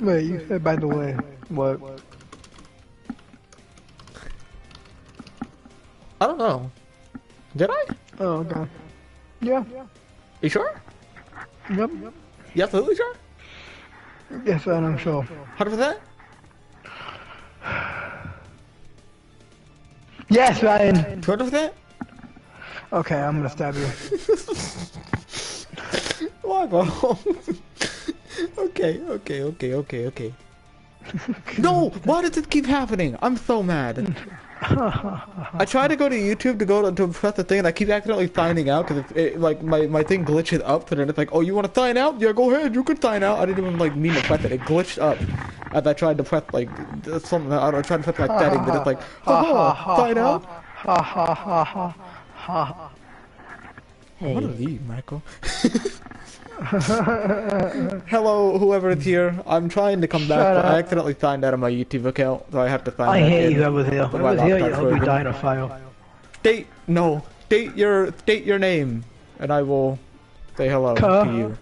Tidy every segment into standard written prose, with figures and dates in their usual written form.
Wait, you said by the way. What? I don't know. Did I? Oh, okay. Yeah. You sure? Yep. You absolutely sure? Yes, I'm sure. 100%? Yes, Ryan. 200%? Okay, I'm gonna stab you. Why, bro? Okay. No! Why does it keep happening? I'm so mad. I try to go to YouTube to press the thing, and I keep accidentally signing out because like my thing glitches up, and then it's like, oh, you want to sign out? Yeah, go ahead, you can sign out. I didn't even like mean to press it. It glitched up as I tried to press like something. I don't know, tried to press my setting, but it's like, sign out. Hey. What are these, Michael? Hello, whoever is here. I'm trying to come back, but I accidentally signed out of my YouTube account, so I have to sign back in. I hate you, whoever's here. Whoever's here, you'll be dying of fire. State your name, and I will say hello to you.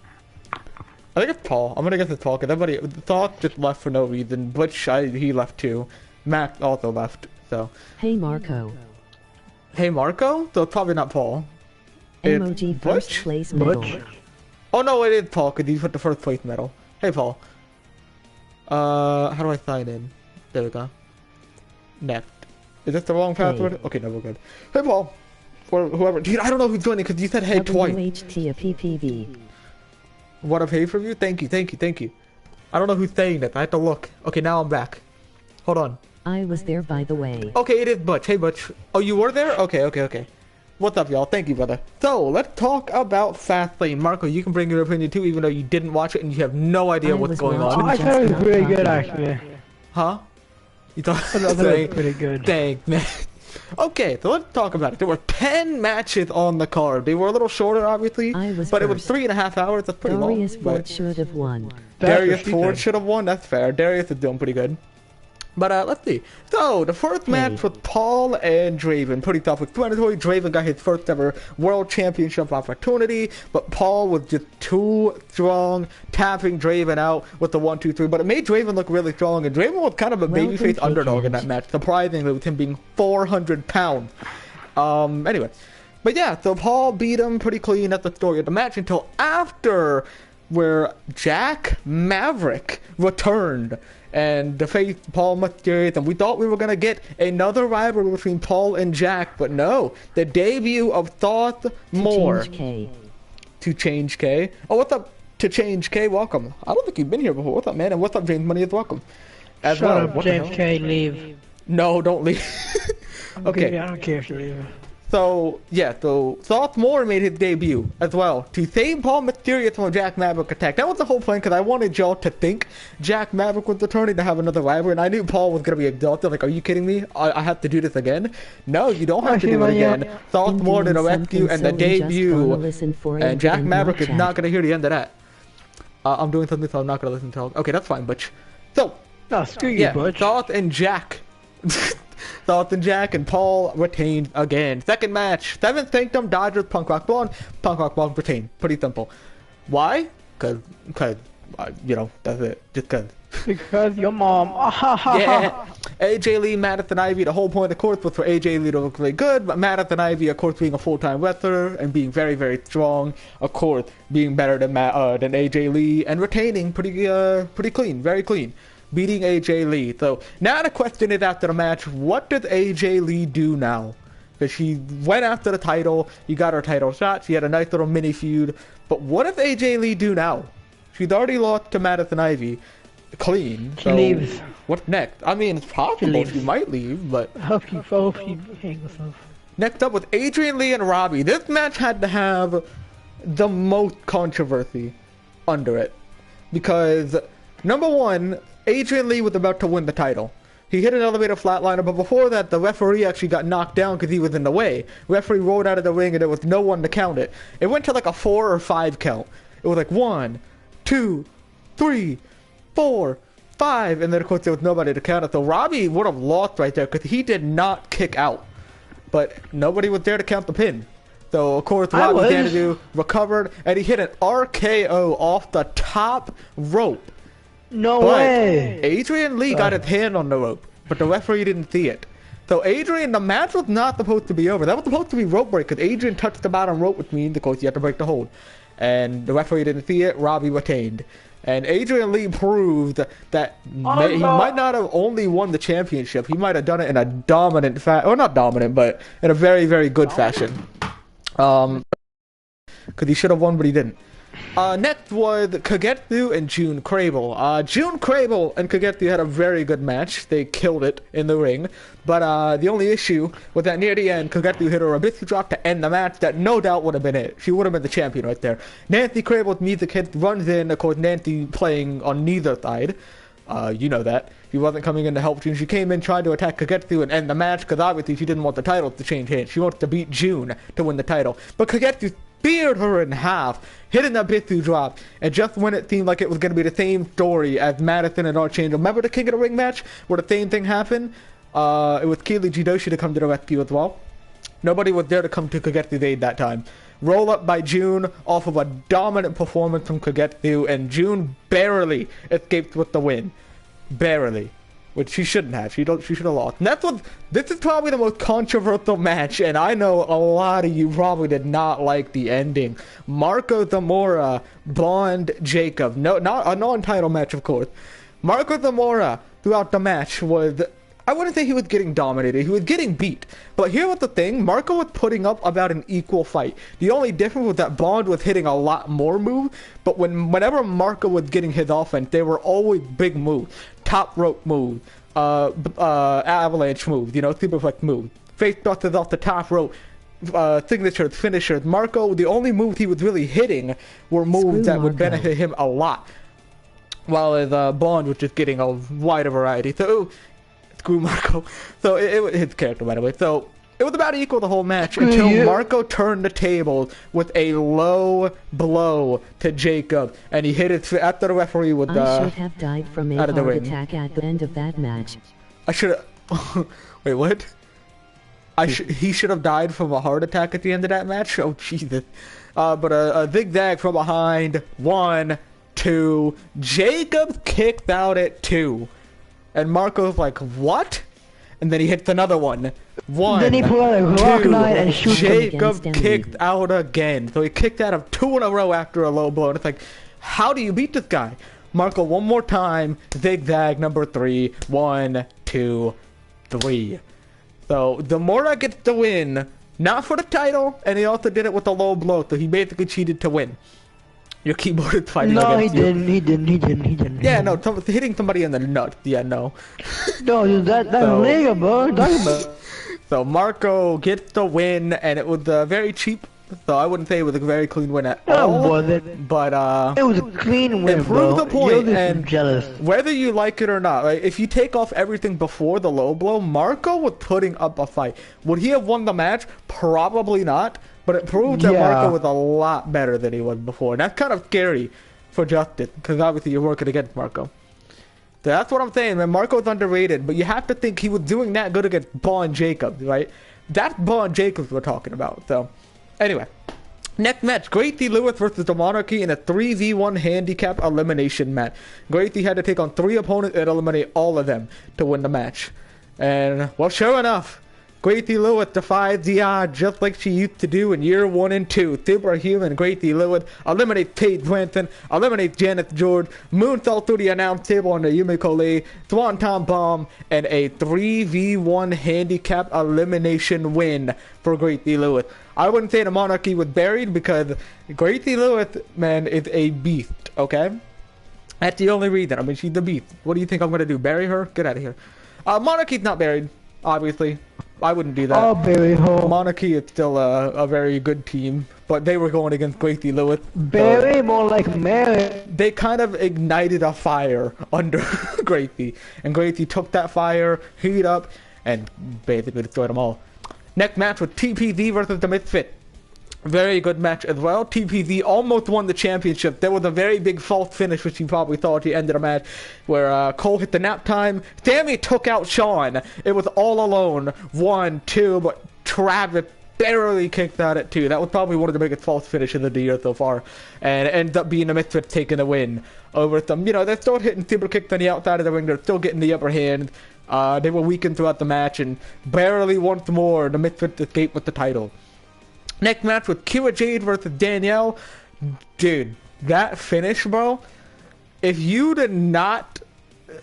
I think it's Paul. I'm gonna guess it's Paul, because everybody, Thought just left for no reason. Butch, he left too. Mac also left, so. Hey Marco. Hey Marco? So it's probably not Paul. Emoji it's first Butch? place medal. Oh no, it is Paul, because he put the first place medal. Hey Paul. How do I sign in? There we go. Next. Is this the wrong password? Hey. Okay, no, we're good. Hey Paul. Or whoever. Dude, I don't know who's joining, because you said hey twice. WHT a PPV. What a pay-per-view? Thank you. I don't know who's saying that. I have to look. Okay, now I'm back. Hold on. I was there, by the way. Okay, it is Butch. Hey Butch. Oh, you were there? Okay. What's up, y'all? Thank you, brother. So, let's talk about Fastlane. Marco, you can bring your opinion too, even though you didn't watch it and you have no idea what's going on. I thought it was pretty good, actually. Huh? You thought it was pretty good. Dang, man. Okay, so let's talk about it. There were 10 matches on the card. They were a little shorter, obviously, but it was 3.5 hours. That's pretty long. Darius Ford should have won. Darius Ford should have won. That's fair. Darius is doing pretty good. But let's see. So the first match was Paul and Draven. Pretty self-explanatory. Draven got his first ever World Championship opportunity, but Paul was just too strong, tapping Draven out with the 1-2-3. But it made Draven look really strong, and Draven was kind of a babyface underdog in that match. Surprisingly, with him being 400 pounds. Anyway. But yeah, so Paul beat him pretty clean at the story of the match until after, where Jack Maverick returned and defeated Paul Mysterious, and we thought we were going to get another rivalry between Paul and Jack, but no. The debut of Thoth More. To Change K. Oh, what's up, To Change K? Welcome. I don't think you've been here before. What's up, man? And what's up, James Money is welcome. Shut up, James K, leave. No, don't leave. Okay. I don't care if you leave. So, yeah, so Thoth More made his debut as well to save Paul Mysterious from a Jack Maverick attack. That was the whole plan, because I wanted y'all to think Jack Maverick was returning to have another rivalry, and I knew Paul was going to be exalted. Like, are you kidding me? I have to do this again? No, you don't have to do it again. Thoth More did a rescue and the debut, and Jack Maverick is not going to hear the end of that. I'm doing something, so I'm not going to listen to him. Okay, that's fine, Butch. So, no, screw you, Butch. Thoth and Jack. Thoth and Jack and Paul retained again. Second match, 7th Sanctum, Dodgers, Punk Rock Blonde. Punk Rock Blonde retained. Pretty simple. Why? Because, you know, that's it. Just because. Because your mom. Yeah. AJ Lee, Madison Ivy. The whole point, of course, was for AJ Lee to look really good, but Madison Ivy, of course, being a full-time wrestler and being very, very strong, of course, being better than AJ Lee and retaining pretty clean, very clean. Beating AJ Lee. So now the question is, after the match, what does AJ Lee do now? Because she went after the title, he got her title shot, she had a nice little mini feud, but what does AJ Lee do now? She's already lost to Madison Ivy clean. She leaves. What's next? I mean, it's possible she might leave, but I hope you hang yourself. Next up with Adrian Lee and Robbie. This match had to have the most controversy under it, because number one, Adrian Lee was about to win the title. He hit an elevator flatliner, but before that, the referee actually got knocked down because he was in the way. Referee rolled out of the ring and there was no one to count it. It went to like a 4 or 5 count. It was like 1, 2, 3, 4, 5, and then of course there was nobody to count it. So Robbie would have lost right there because he did not kick out. But nobody was there to count the pin. So of course Robbie Xanadu recovered and he hit an RKO off the top rope No But way. Adrian Lee got his hand on the rope, but the referee didn't see it. So Adrian, the match was not supposed to be over. That was supposed to be rope break because Adrian touched the bottom rope, which means, of course, you have to break the hold. And the referee didn't see it. Robbie retained. And Adrian Lee proved that he might not have only won the championship. He might have done it in a dominant or not dominant, but in a very, very good fashion. Because he should have won, but he didn't. Next was Kagetsu and June Crable. June Crable and Kagetsu had a very good match. They killed it in the ring. But the only issue was that near the end, Kagetsu hit a Rabitsu drop to end the match. That no doubt would have been it. She would have been the champion right there. Nancy Crable's music hit runs in, of course, Nancy playing on neither side. You know that. She wasn't coming in to help June. She came in, tried to attack Kagetsu and end the match because obviously she didn't want the title to change hands. She wanted to beat June to win the title. But Kagetsu speared her in half, hitting a Bitsu drop, and just when it seemed like it was going to be the same story as Madison and Archangel. Remember the King of the Ring match where the same thing happened? It was Keely Jidoshi to come to the rescue as well. Nobody was there to come to Kagetsu's aid that time. Roll up by June off of a dominant performance from Kagetsu, and June barely escaped with the win. Barely. Which she shouldn't have. She should have lost. And this is probably the most controversial match, and I know a lot of you probably did not like the ending. Marco Zamora, Bond Jacob. No, not a non-title match, of course. Marco Zamora, throughout the match, was... I wouldn't say he was getting dominated. He was getting beat. But here was the thing. Marco was putting up about an equal fight. The only difference was that Bond was hitting a lot more moves. But whenever Marco was getting his offense, they were always big moves. Top rope moves. Avalanche moves. You know, superflex moves. Face thrusters off the top rope. Signatures, finishers. Marco, the only moves he was really hitting were moves that would benefit him a lot. While his Bond was just getting a wider variety. So... Screw Marco. So it was his character, by the way. So it was about equal the whole match until Marco turned the table with a low blow to Jacob, and he hit it after the referee would I should have died from a heart attack at the end of that match. I should have. Wait, what? He should have died from a heart attack at the end of that match. Oh Jesus! But a zigzag from behind. 1, 2. Jacob kicked out at 2. And Marco's like, what? And then he hits another one. 1, then he pulled out a rock knight and shoots Jacob kicked out again. So he kicked out of 2 in a row after a low blow. And it's like, how do you beat this guy? Marco, one more time. Zigzag number 3. 1, 2, 3. So Zamora gets the win. Not for the title. And he also did it with a low blow. So he basically cheated to win. Your keyboard is fighting against you. No, he didn't. Yeah, no, hitting somebody in the nuts. Yeah, no. No, that's legal, bro. So Marco gets the win, and it was very cheap. So I wouldn't say it was a very clean win at all. No, was it? But it was a clean win, it proves the point, and jealous. Whether you like it or not, right? If you take off everything before the low blow, Marco was putting up a fight. Would he have won the match? Probably not. But it proved that Marco was a lot better than he was before. And that's kind of scary for Justice, because obviously you're working against Marco. So that's what I'm saying, man. Marco's underrated, but you have to think he was doing that good against Bond Jacobs, right? That's Bond Jacobs we're talking about. So, anyway. Next match, Gracie Lewis versus the Monarchy in a 3v1 handicap elimination match. Gracie had to take on 3 opponents and eliminate all of them to win the match. And, well, sure enough, Gracie Lewis defies the odds just like she used to do in year 1 and 2. Superhuman Gracie Lewis eliminates Paige Branson, eliminates Janice George, moonsault through the announce table on the Yumiko Lee, Swanton Bomb, and a 3v1 handicap elimination win for Gracie Lewis. I wouldn't say the Monarchy was buried because Gracie Lewis, man, is a beast, okay? That's the only reason. I mean, she's the beast. What do you think I'm going to do? Bury her? Get out of here. Monarchy's not buried, obviously. I wouldn't do that. I'll bury her. Monarchy is still a very good team, but they were going against Gracie Lewis. Bury, more like Mary. They kind of ignited a fire under Gracie, and Gracie took that fire, heat up, and basically destroyed them all. Next match was TPZ versus the Misfits. Very good match as well. TPZ almost won the championship. There was a very big false finish, which you probably saw at the end of the match, where Cole hit the nap time. Sammy took out Sean. It was all alone. 1, 2, but Travis barely kicked out at 2. That was probably one of the biggest false finishes of the year so far. And it ends up being the Misfits taking the win over them. You know, they're still hitting super kicks on the outside of the ring. They're still getting the upper hand. They were weakened throughout the match, and barely once more, the Misfits escaped with the title. Next match with Kira Jade versus Danielle. Dude, that finish, bro. If you did not,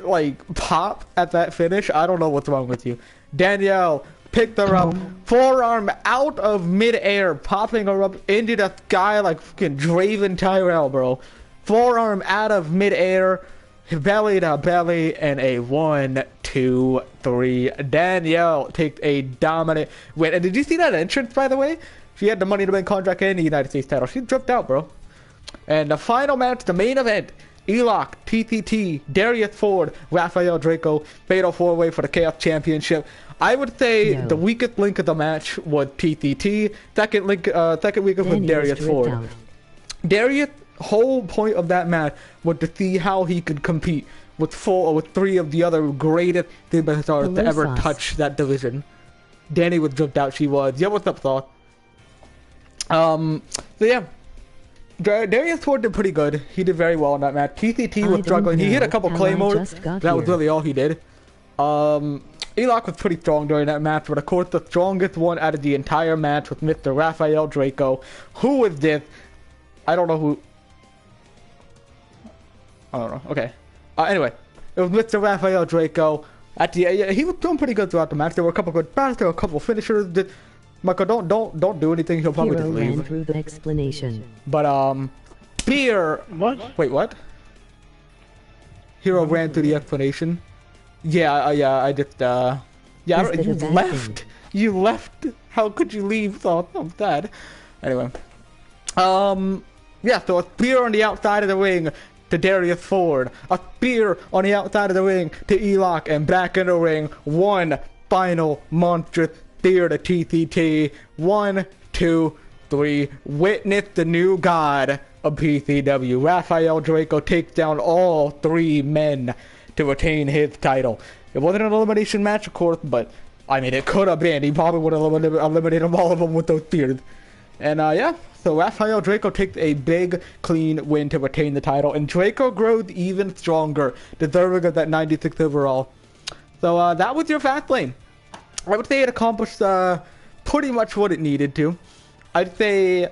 like, pop at that finish, I don't know what's wrong with you. Danielle picked her up, forearm out of midair, popping her up into the sky like fucking Draven Tyrell, bro. Forearm out of midair, belly to belly, and a 1, 2, 3. Danielle takes a dominant win. And did you see that entrance, by the way? She had the Money to Win contract and the United States title. She dripped out, bro. And the final match, the main event, Elock, TTT, Darius Ford, Rafael Draco, Fatal 4-Way for the Chaos Championship. I would say the weakest link of the match was TTT. Second weakest was Darius Ford. Out. Darius' whole point of that match was to see how he could compete with 3 of the other greatest superstars to ever touch that division. Danny was dripped out. She was. Yeah, what's up, Thought? So yeah, Darius Ford did pretty good. He did very well in that match. TTT was struggling. He hit a couple claymores. That was really all he did. Elock was pretty strong during that match, but of course the strongest one out of the entire match was Mr. Rafael Draco. Who is this? I don't know who. I don't know. Okay. Anyway, it was Mr. Rafael Draco. He was doing pretty good throughout the match. There were a couple good spots. There were a couple finishers. Michael, don't do anything. He'll probably just leave. Ran through the explanation. But Beer. What? Wait, what? Hero ran through the explanation. Yeah, I just yeah. You left. You left. How could you leave? Oh, I'm sad. Anyway, yeah. So a spear on the outside of the ring to Darius Ford. A spear on the outside of the ring to Elock, and back in the ring. One final monstrous spear to TTT. 1, 2, 3. Witness the new god of PCW. Rafael Draco takes down all 3 men to retain his title. It wasn't an elimination match, of course, but I mean, it could have been. He probably would have eliminated all of them with those spears. And yeah, so Rafael Draco takes a big, clean win to retain the title, and Draco grows even stronger, deserving of that 96 overall. So that was your Fastlane. I would say it accomplished pretty much what it needed to. I'd say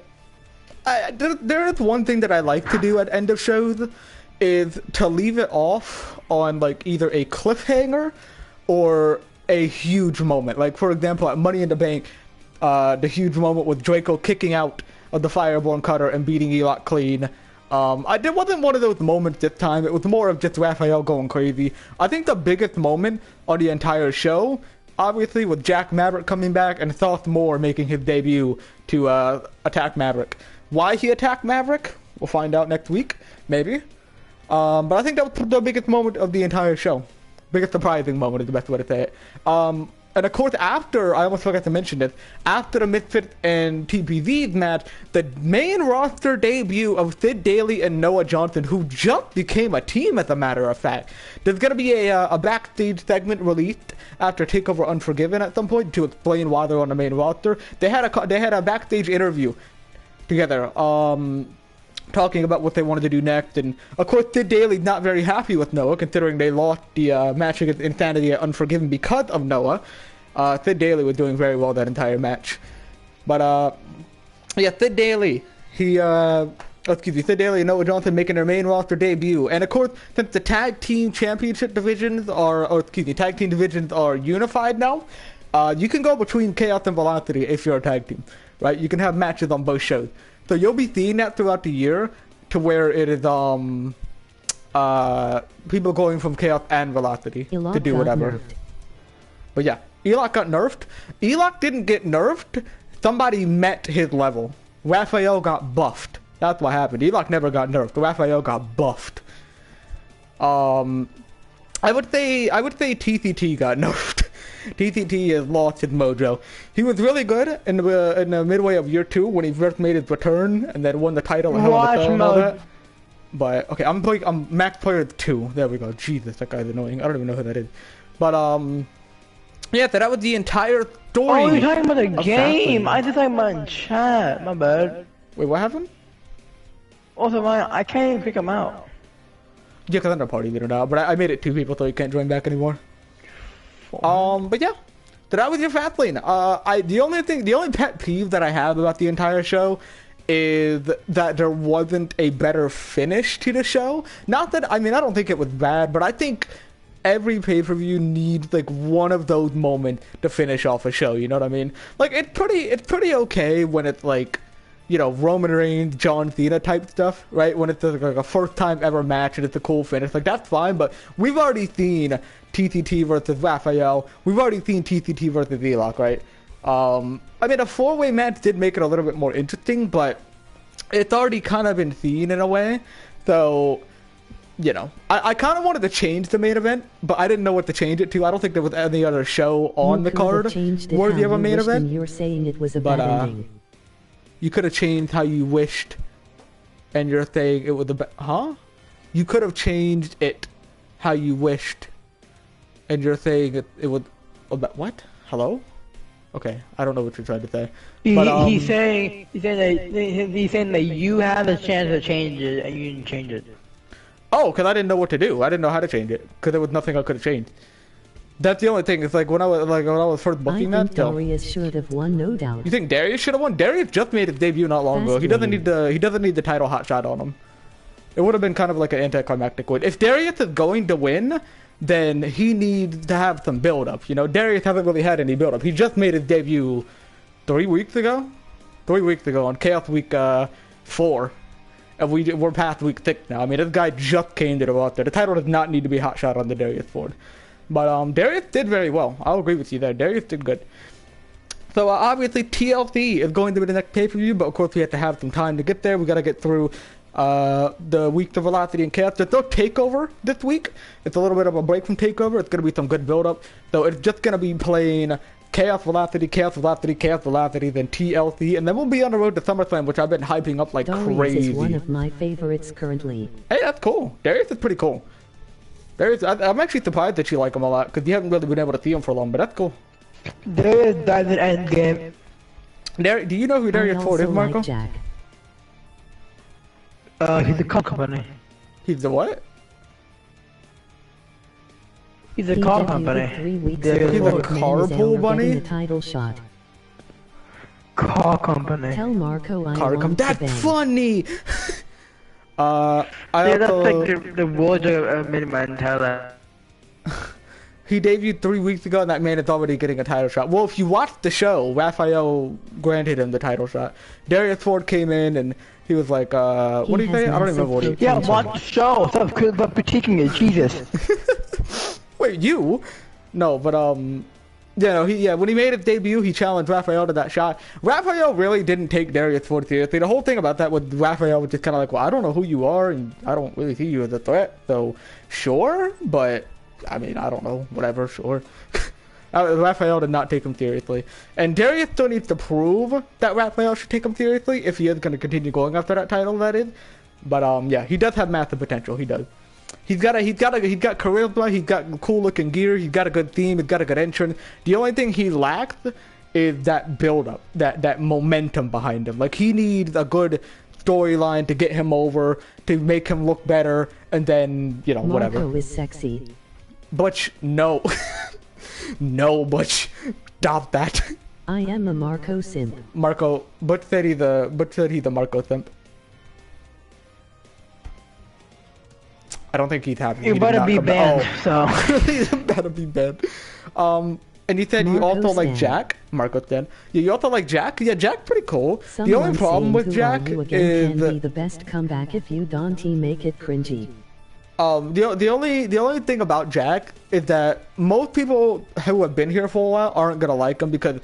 there is one thing that I like to do at end of shows, is to leave it off on like either a cliffhanger or a huge moment. Like for example, at Money in the Bank, the huge moment with Draco kicking out of the Fireborn Cutter and beating Elock clean. It wasn't one of those moments this time. It was more of just Raphael going crazy. I think the biggest moment on the entire show, obviously, with Jack Maverick coming back and Thoth Moore making his debut to attack Maverick. Why he attacked Maverick, we'll find out next week, maybe. But I think that was the biggest moment of the entire show. Biggest surprising moment is the best way to say it. And of course, after, I almost forgot to mention this, after the Misfits and TPV's match, the main roster debut of Sid Daly and Noah Johnson, who just became a team, as a matter of fact. There's going to be a backstage segment released after TakeOver Unforgiven at some point to explain why they're on the main roster. They had a backstage interview together, talking about what they wanted to do next, and of course Sid Daly's not very happy with Noah, considering they lost the match against Insanity at Unforgiven because of Noah. Sid Daly was doing very well that entire match. But yeah, Sid Daly, Sid Daly and Noah Johnson making their main roster debut. And of course, since the tag team championship divisions tag team divisions are unified now, you can go between Chaos and Velocity if you're a tag team, right? You can have matches on both shows. So you'll be seeing that throughout the year, to where it is people going from Chaos and Velocity to do whatever. Nerfed. But yeah, Elock got nerfed. Elock didn't get nerfed. Somebody met his level. Raphael got buffed. That's what happened. Elock never got nerfed. Raphael got buffed. I would say TCT got nerfed. TCT has lost his mojo. He was really good in the midway of year 2 when he first made his return and then won the title and all that. But okay, I'm max player 2. There we go. Jesus, that guy's annoying. I don't even know who that is. But Yeah, that was the entire story. Oh, you're talking about the of game. Fastlane. I just talking about in chat. My bad. Wait, what happened? Also, I can't even pick them out. Yeah, because I'm not party leader now, but I made it 2 people, so you can't join back anymore. But yeah, so that was your Fastlane. The only pet peeve that I have about the entire show is that there wasn't a better finish to the show. Not that, I mean, I don't think it was bad, but I think every pay-per-view needs like one of those moments to finish off a show, you know what I mean? Like, it's pretty okay when it's like, you know, Roman Reigns, John Cena type stuff, right? When it's like a first time ever match and it's a cool finish, like that's fine. But we've already seen TTT versus Raphael. We've already seen TTT versus Vlog, right? I mean, a 4-way match did make it a little bit more interesting, but it's already kind of been seen in a way. So, you know, I kind of wanted to change the main event, but I didn't know what to change it to. I don't think there was any other show on the card worthy of a main event. You were saying it was a bad ending. You could have changed how you wished, and you're saying it was huh? You could have changed it how you wished, and you're saying it was about what? Hello? Okay, I don't know what you're trying to say. But, He's saying that you had the chance to change it and you didn't change it. Oh, because I didn't know what to do. I didn't know how to change it because there was nothing I could have changed. That's the only thing. It's like when I was first booking that. I think Darius should have won, no doubt. You think Darius should have won? Darius just made his debut not long ago. He doesn't need the title hot shot on him. It would have been kind of like an anticlimactic win. If Darius is going to win, then he needs to have some build up. You know, Darius hasn't really had any build up. He just made his debut 3 weeks ago. 3 weeks ago on Chaos Week 4. And we're past week 6 now. I mean, this guy just came to the roster. The title does not need to be hot shot on the Darius Ford. But Darius did very well. I'll agree with you there. Darius did good. So obviously TLC is going to be the next pay-per-view, but of course we have to have some time to get there. We got to get through the weeks of Velocity and Chaos. There's no Takeover this week. It's a little bit of a break from Takeover. It's going to be some good build-up. So it's just going to be playing Chaos Velocity, Chaos Velocity, Chaos Velocity, then TLC, and then we'll be on the road to SummerSlam, which I've been hyping up like Darius crazy. is one of my favorites currently. Hey, that's cool. Darius is pretty cool. I'm actually surprised that you like him a lot, because you haven't really been able to see him for long, but that's cool. Darius died in Endgame. Do you know who Darius Ford is, Marco? Like Jack. He's a car company. He's the what? He's a car company. He's a carpool bunny? A title shot. Car company. Tell Marco I Car want company. to That's bang. funny! Yeah, that's like the words of Miniman tell that. He debuted 3 weeks ago, and that man is already getting a title shot. Well, if you watched the show, Raphael granted him the title shot. Darius Ford came in, and he was like, what do you say? I don't even remember what he Yeah, watch the show. Stop critiquing it, Jesus. Wait, you? No, but, when he made his debut, he challenged Raphael to that shot. Raphael really didn't take Darius Ford seriously. The whole thing about that was Raphael was just kind of like, well, I don't know who you are, and I don't really see you as a threat, so sure, but, I mean, I don't know, whatever, sure. Raphael did not take him seriously. And Darius still needs to prove that Raphael should take him seriously if he is going to continue going after that title, that is. But, yeah, he does have massive potential, he does. He's got charisma, he's got cool looking gear, he's got a good theme, he's got a good entrance. The only thing he lacks is that build up, that momentum behind him. Like, he needs a good storyline to get him over, to make him look better, and then, you know, whatever. Marco is sexy. Butch, no. No, Butch. Stop that. I am a Marco simp. Marco, Butch said he's a Marco simp. I don't think he's happy. You better be banned, so. He better be banned. And you said you also like Jack. Marco said. Yeah, you also like Jack? Yeah, Jack's pretty cool. The only problem with Jack is... can be the best comeback if you don't make it cringy. The only thing about Jack is that most people who have been here for a while aren't gonna like him, because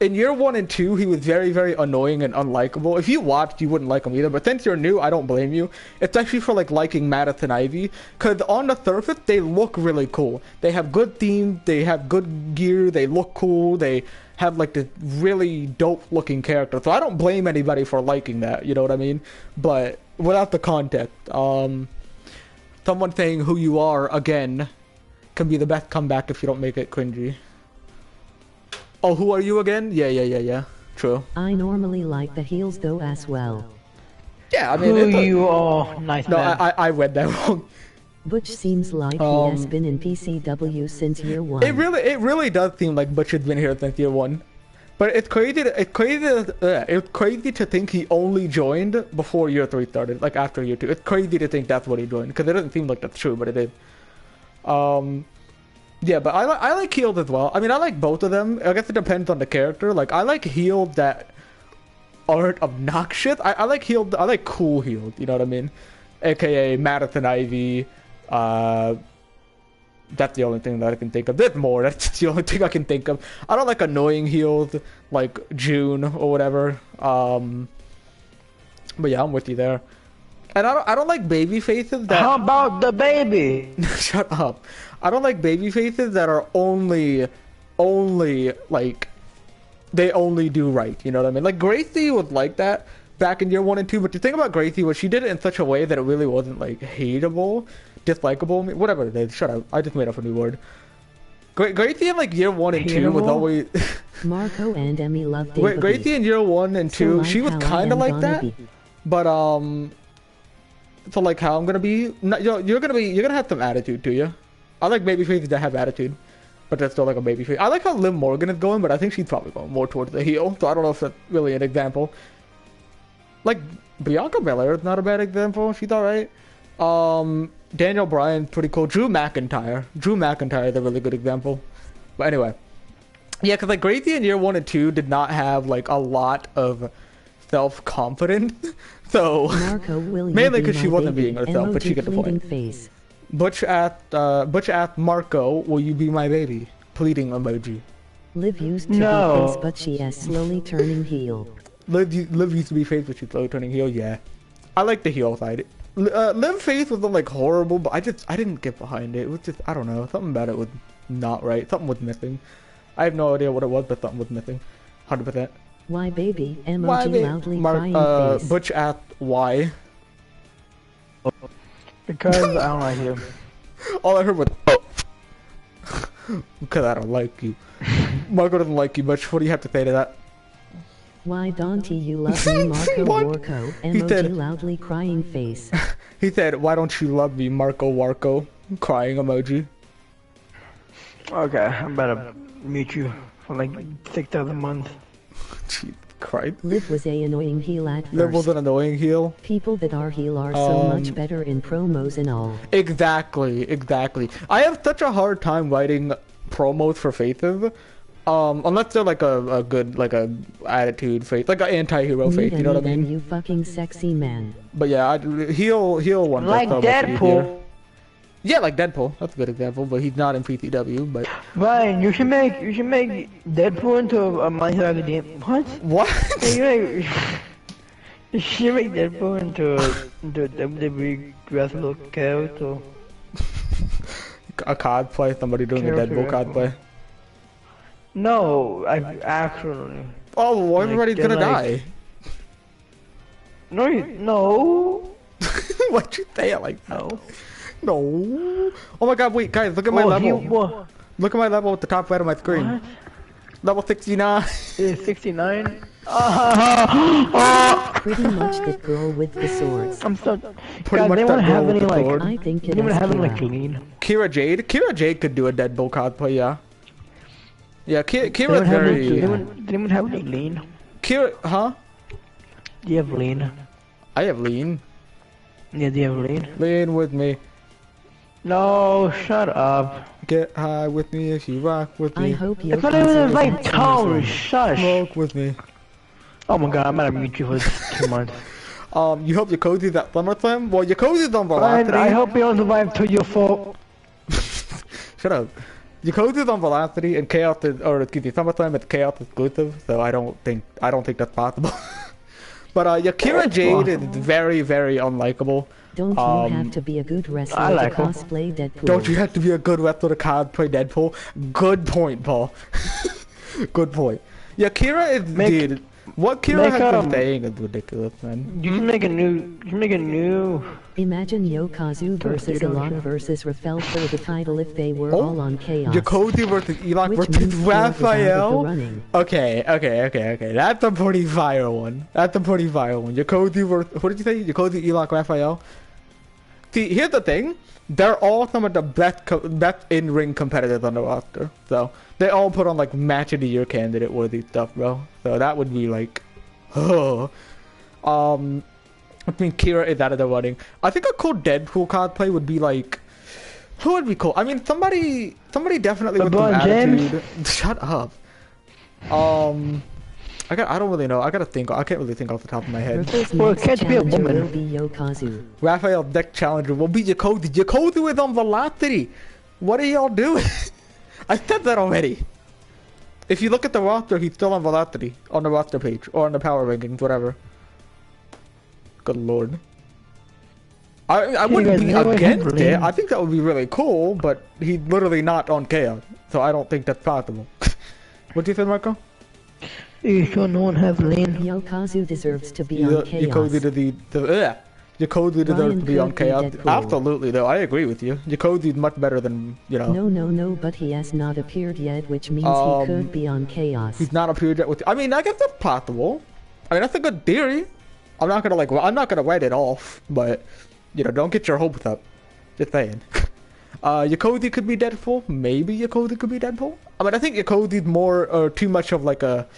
in year 1 and 2 he was very, very annoying and unlikable. If you watched, you wouldn't like him either, but since you're new, I don't blame you. It's actually for like liking Madison Ivy, because on the surface they look really cool. They have good themes, they have good gear, they look cool, they have like this really dope looking character. So I don't blame anybody for liking that, you know what I mean? But without the context, someone saying who you are, again, can be the best comeback if you don't make it cringy. Oh, who are you again? Yeah. True. I normally like the heels though as well. Yeah, I mean, Who you are, nice no, man. I read that wrong. Butch seems like he has been in PCW since year 1. It really does seem like Butch has been here since year 1. But it's crazy to think he only joined before year 3 started, like after year 2. It's crazy to think that's what he joined, because it doesn't seem like that's true, but it is. Yeah, but I like heels as well. I mean, I like both of them. I guess it depends on the character. Like, I like heels that aren't obnoxious. I like heels. I like cool heels. You know what I mean? AKA Madison Ivy. That's the only thing that I can think of. There's more. That's the only thing I can think of. I don't like annoying heels like June or whatever. But yeah, I'm with you there. And I don't like baby faces that. How about the baby? Shut up. I don't like baby faces that are only like they only do right. You know what I mean? Like Gracie was like that back in year 1 and 2. But the thing about Gracie was she did it in such a way that it really wasn't like hateable. Dislikable, whatever it is. Shut up. I just made up a new word. Gracie in like year 1 and 2 was always. Marco and Emmy loved David. Gracie in year 1 and 2, she was kind of like that. But so like how I'm gonna be. No, you're gonna have some attitude to you. I like baby faces that have attitude, but that's still like a baby face. I like how Liv Morgan is going, but I think she's probably going more towards the heel. So I don't know if that's really an example. Like Bianca Belair is not a bad example. She's all right. Daniel Bryan's pretty cool. Drew McIntyre is a really good example. But anyway, yeah, because like Gracie in year 1 and 2 did not have like a lot of self-confidence. So mainly because she wasn't being herself, but she got the point. Face. Butch asked Marco, "Will you be my baby?" Pleading emoji. Liv used to be face, but she is slowly turning heel. Liv used to be face, but she's slowly turning heel. Yeah, I like the heel side. Liv face wasn't like horrible, but I didn't get behind it. It was just, I don't know, something about it was not right. Something was missing. I have no idea what it was, but something was missing. 100%. Why baby? Emoji loudly crying face. Butch asked why. Because I don't like him. All I heard was because I don't like you. Marco doesn't like you much. What do you have to say to that? Why don't you love me, Marco Warco? Emoji loudly crying face. He said, "Why don't you love me, Marco Warco?" Crying emoji. Okay, I'm about to mute you for like 6,000 months. Jesus Christ. Liv was a annoying heel at first. Liv was an annoying heel. People that are heel are so much better in promos and all. Exactly. I have such a hard time writing promos for faces. Unless they're like a good, like a attitude face, like an anti-hero face, you know what I mean? You fucking sexy man. But yeah, heel one. Like Deadpool. Yeah, like Deadpool. That's a good example, but he's not in PCW. But Ryan, you should make Deadpool into a My Hero Academia. What? You should make Deadpool into a WWE wrestler character. A cosplay, somebody doing a Deadpool cosplay. No, I actually. Oh, well, everybody's gonna die. No. Why'd you say it like that? No. Oh my god, wait, guys, look at my level. Look at my level at the top right of my screen. What? Level 69. Is 69? Pretty much the girl with the swords. I'm so... Pretty much that girl with the sword. I think it Anyone is have any like Kira. lean? Kira Jade could do a Deadpool cosplay, yeah. Yeah, Kira's very... Did anyone have any lean? Kira, huh? Do you have lean? I have lean. Yeah, do you have lean? Lean with me. No, shut up. Get high with me if you rock with me. I hope you're It's not even the right tone, shush. Smoke with me. Oh my god, I'm gonna mute you for 2 months. You hope Yokozi's at SummerSlam? Well, Yokozi's on Brian, Velocity. I hope you don't survive to your fault. Shut up. Yokozi's on Velocity and Chaos is, or excuse me, SummerSlam is Chaos exclusive, so I don't think that's possible. But Kira Jade is very, very unlikable. Don't you have to be a good wrestler to cosplay Deadpool? Don't you have to be a good wrestler to cosplay Deadpool? Good point, Paul. Good point. Yeah, Kira is, dude. What Kira Make, has been saying is ridiculous, man. You can make a new. Imagine Yokazu versus Elon versus Rafael for the title if they were all on Chaos. Yakozi versus Elon Which versus means Kira is out of the Raphael? running. Okay. That's a pretty fire one. Yakozi versus... What did you say? Yakozi, Elon, Raphael? See, here's the thing. They're all some of the best in-ring competitors on the roster. So, they all put on, like, match of the year candidate worthy stuff, bro. So, that would be, like... I mean, Kira is out of the running. I think a cool Deadpool cosplay would be, like... Who would be cool? I mean, somebody definitely with some attitude. Shut up. I don't really know. I gotta think. I can't really think off the top of my head. Well, it can't be a woman. Will be Yokazu. Raphael's next challenger will be Yakozi. Yakozi is on Velocity. What are y'all doing? I said that already. If you look at the roster, he's still on Velocity. On the roster page. Or on the power rankings, whatever. Good lord. I wouldn't be against it. I think that would be really cool, but he's literally not on Chaos. So I don't think that's possible. What do you think, Marco? You sure no one have Lane? Yokazu deserves to be on Chaos. Yakozi deserves to be on Chaos. Absolutely, though. I agree with you. Yakozi's much better than, you know. No, but he has not appeared yet, which means he could be on Chaos. He's not appeared yet with... I mean, I guess that's possible. I mean, that's a good theory. I'm not gonna write it off, but, you know, don't get your hopes up. Just saying. Yakozi could be Deadpool. Maybe Yakozi could be Deadpool. I mean, I think Yakozi's more, too much of, like, a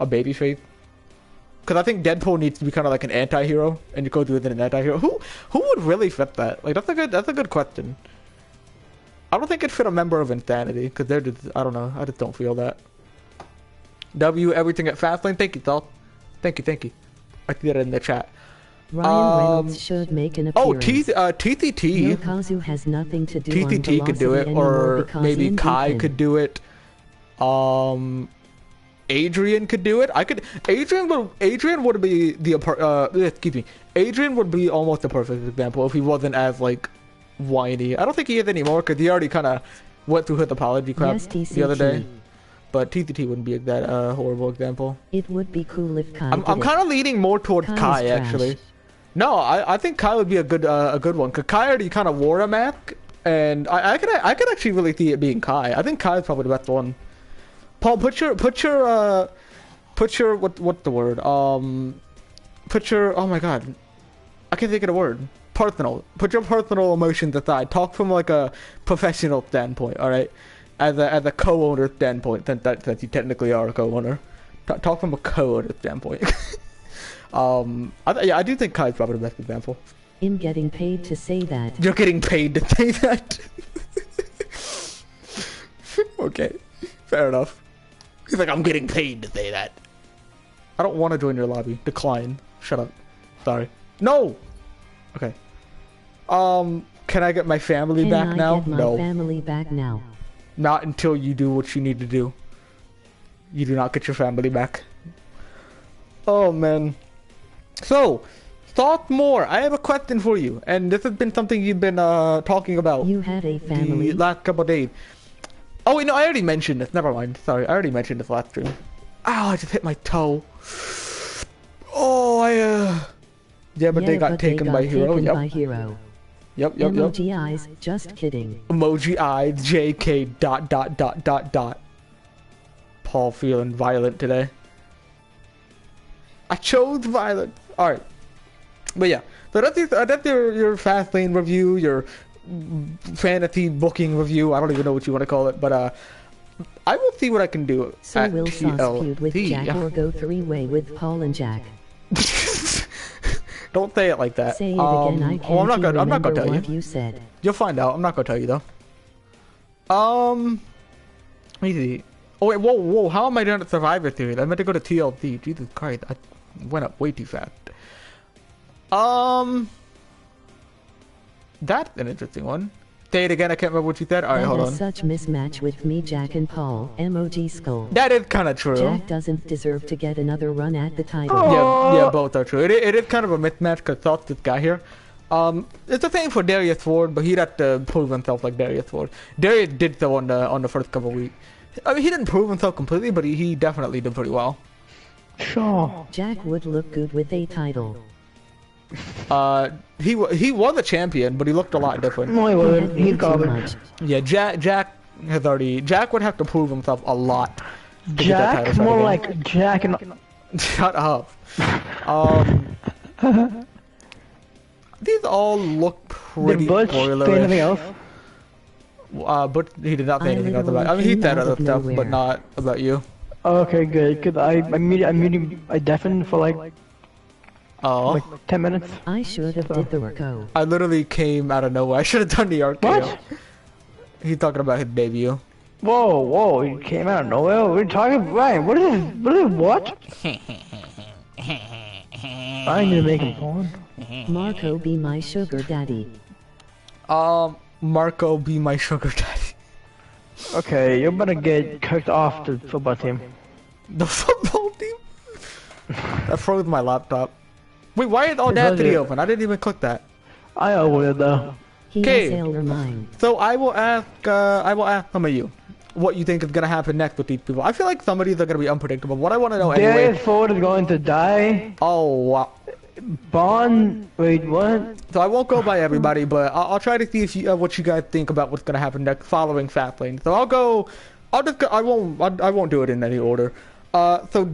baby face. Because I think Deadpool needs to be kind of like an anti-hero, and Yakozi isn't an anti-hero. Who would really fit that? Like, that's a good question. I don't think it'd fit a member of Insanity, because they're just, I don't know, I just don't feel that. W, everything at Fastlane. Thank you, Thal. Thank you. I see that in the chat. Ryan Reynolds should make an appearance. TCT. Yokazu has nothing to do TCT could do it, or maybe Kai could do it. Adrian could do it. Adrian would be Adrian would be almost the perfect example if he wasn't as, like, whiny. I don't think he is anymore, because he already kind of went through his apology crap the other day. But TCT wouldn't be that horrible example. It would be cool if Kai I'm kind of leaning more towards Kai, actually. No, I think Kai would be a good one, because Kai already kind of wore a mask, and I could actually really see it being Kai. I think Kai is probably the best one. Paul, what's the word? Oh my god, I can't think of the word. Personal. Put your personal emotions aside. Talk from, like, a professional standpoint. All right, as a co-owner standpoint, that you technically are a co-owner. Talk from a co-owner standpoint. I do think Kai's probably the best example. I'm getting paid to say that. You're getting paid to say that. Okay, fair enough. He's like, I'm getting paid to say that. I don't want to join your lobby. Decline. Shut up. Sorry. No! Okay. Can I get my family back now? No. Family back now. Not until you do what you need to do. You do not get your family back. Oh, man. So, talk more. I have a question for you. And this has been something you've been talking about. You had a family. The last couple of days. Oh wait, no, I already mentioned this. Never mind. Sorry, I already mentioned this last stream. Ow, I just hit my toe. Oh, yeah, but they got taken by Hero. Yep. Emoji eyes, just kidding. Emoji eyes, JK ... Paul feeling violent today. I chose violence. Alright. But yeah, so that's your Fastlane review, your fantasy booking review. I don't even know what you want to call it, but I will see what I can do. So will Sauce feud with Jack or go three-way with Paul and Jack? Don't say it like that. Say it again. I can't I'm not gonna tell what you said. You'll find out. I'm not gonna tell you though. Easy. Oh wait, whoa! How am I doing at Survivor Series? I meant to go to TLC. Jesus Christ, I went up way too fast. That's an interesting one. Say it again. I can't remember what you said. All right, hold on. Such mismatch with me, Jack and Paul. Emoji skull. That is kind of true. Jack doesn't deserve to get another run at the title. Yeah, both are true. It is kind of a mismatch because Thoughts this guy here. It's the same for Darius Ford, but he'd have to prove himself like Darius Ford. Darius did so on the first couple of weeks. I mean, he didn't prove himself completely, but he definitely did pretty well. Sure. Jack would look good with a title. He was a champion, but he looked a lot different. No, he wasn't. He's garbage. Yeah, Jack would have to prove himself a lot. To get that Jack? title shot More again. like Jack and... Shut up. These all look pretty Did Butch say anything spoilerish. else? But he did not say I anything else literally about. I mean, he came said out other of stuff, nowhere. but not about you. Okay, good. Cause I deafened for like Oh, 10 minutes. I should have did the Urko. I literally came out of nowhere. I should have done the RKO. What? He's talking about his debut. Whoa, he came out of nowhere. We're talking, Ryan, what is what? I need to make him porn. Marco be my sugar daddy. Marco be my sugar daddy. Okay, you're gonna get kicked off the football team. The football team? That froze my laptop. Wait, why is Audacity open? I didn't even click that. I opened it though. He Okay. has sailor mind. So I will ask some of you what you think is gonna happen next with these people. I feel like some of these are gonna be unpredictable. What I want to know anyway. Darius Ford is going to die. Oh wow. Bond, wait, what? So I won't go by everybody, but I'll try to see if you, what you guys think about what's gonna happen next following Fastlane. So I won't do it in any order. So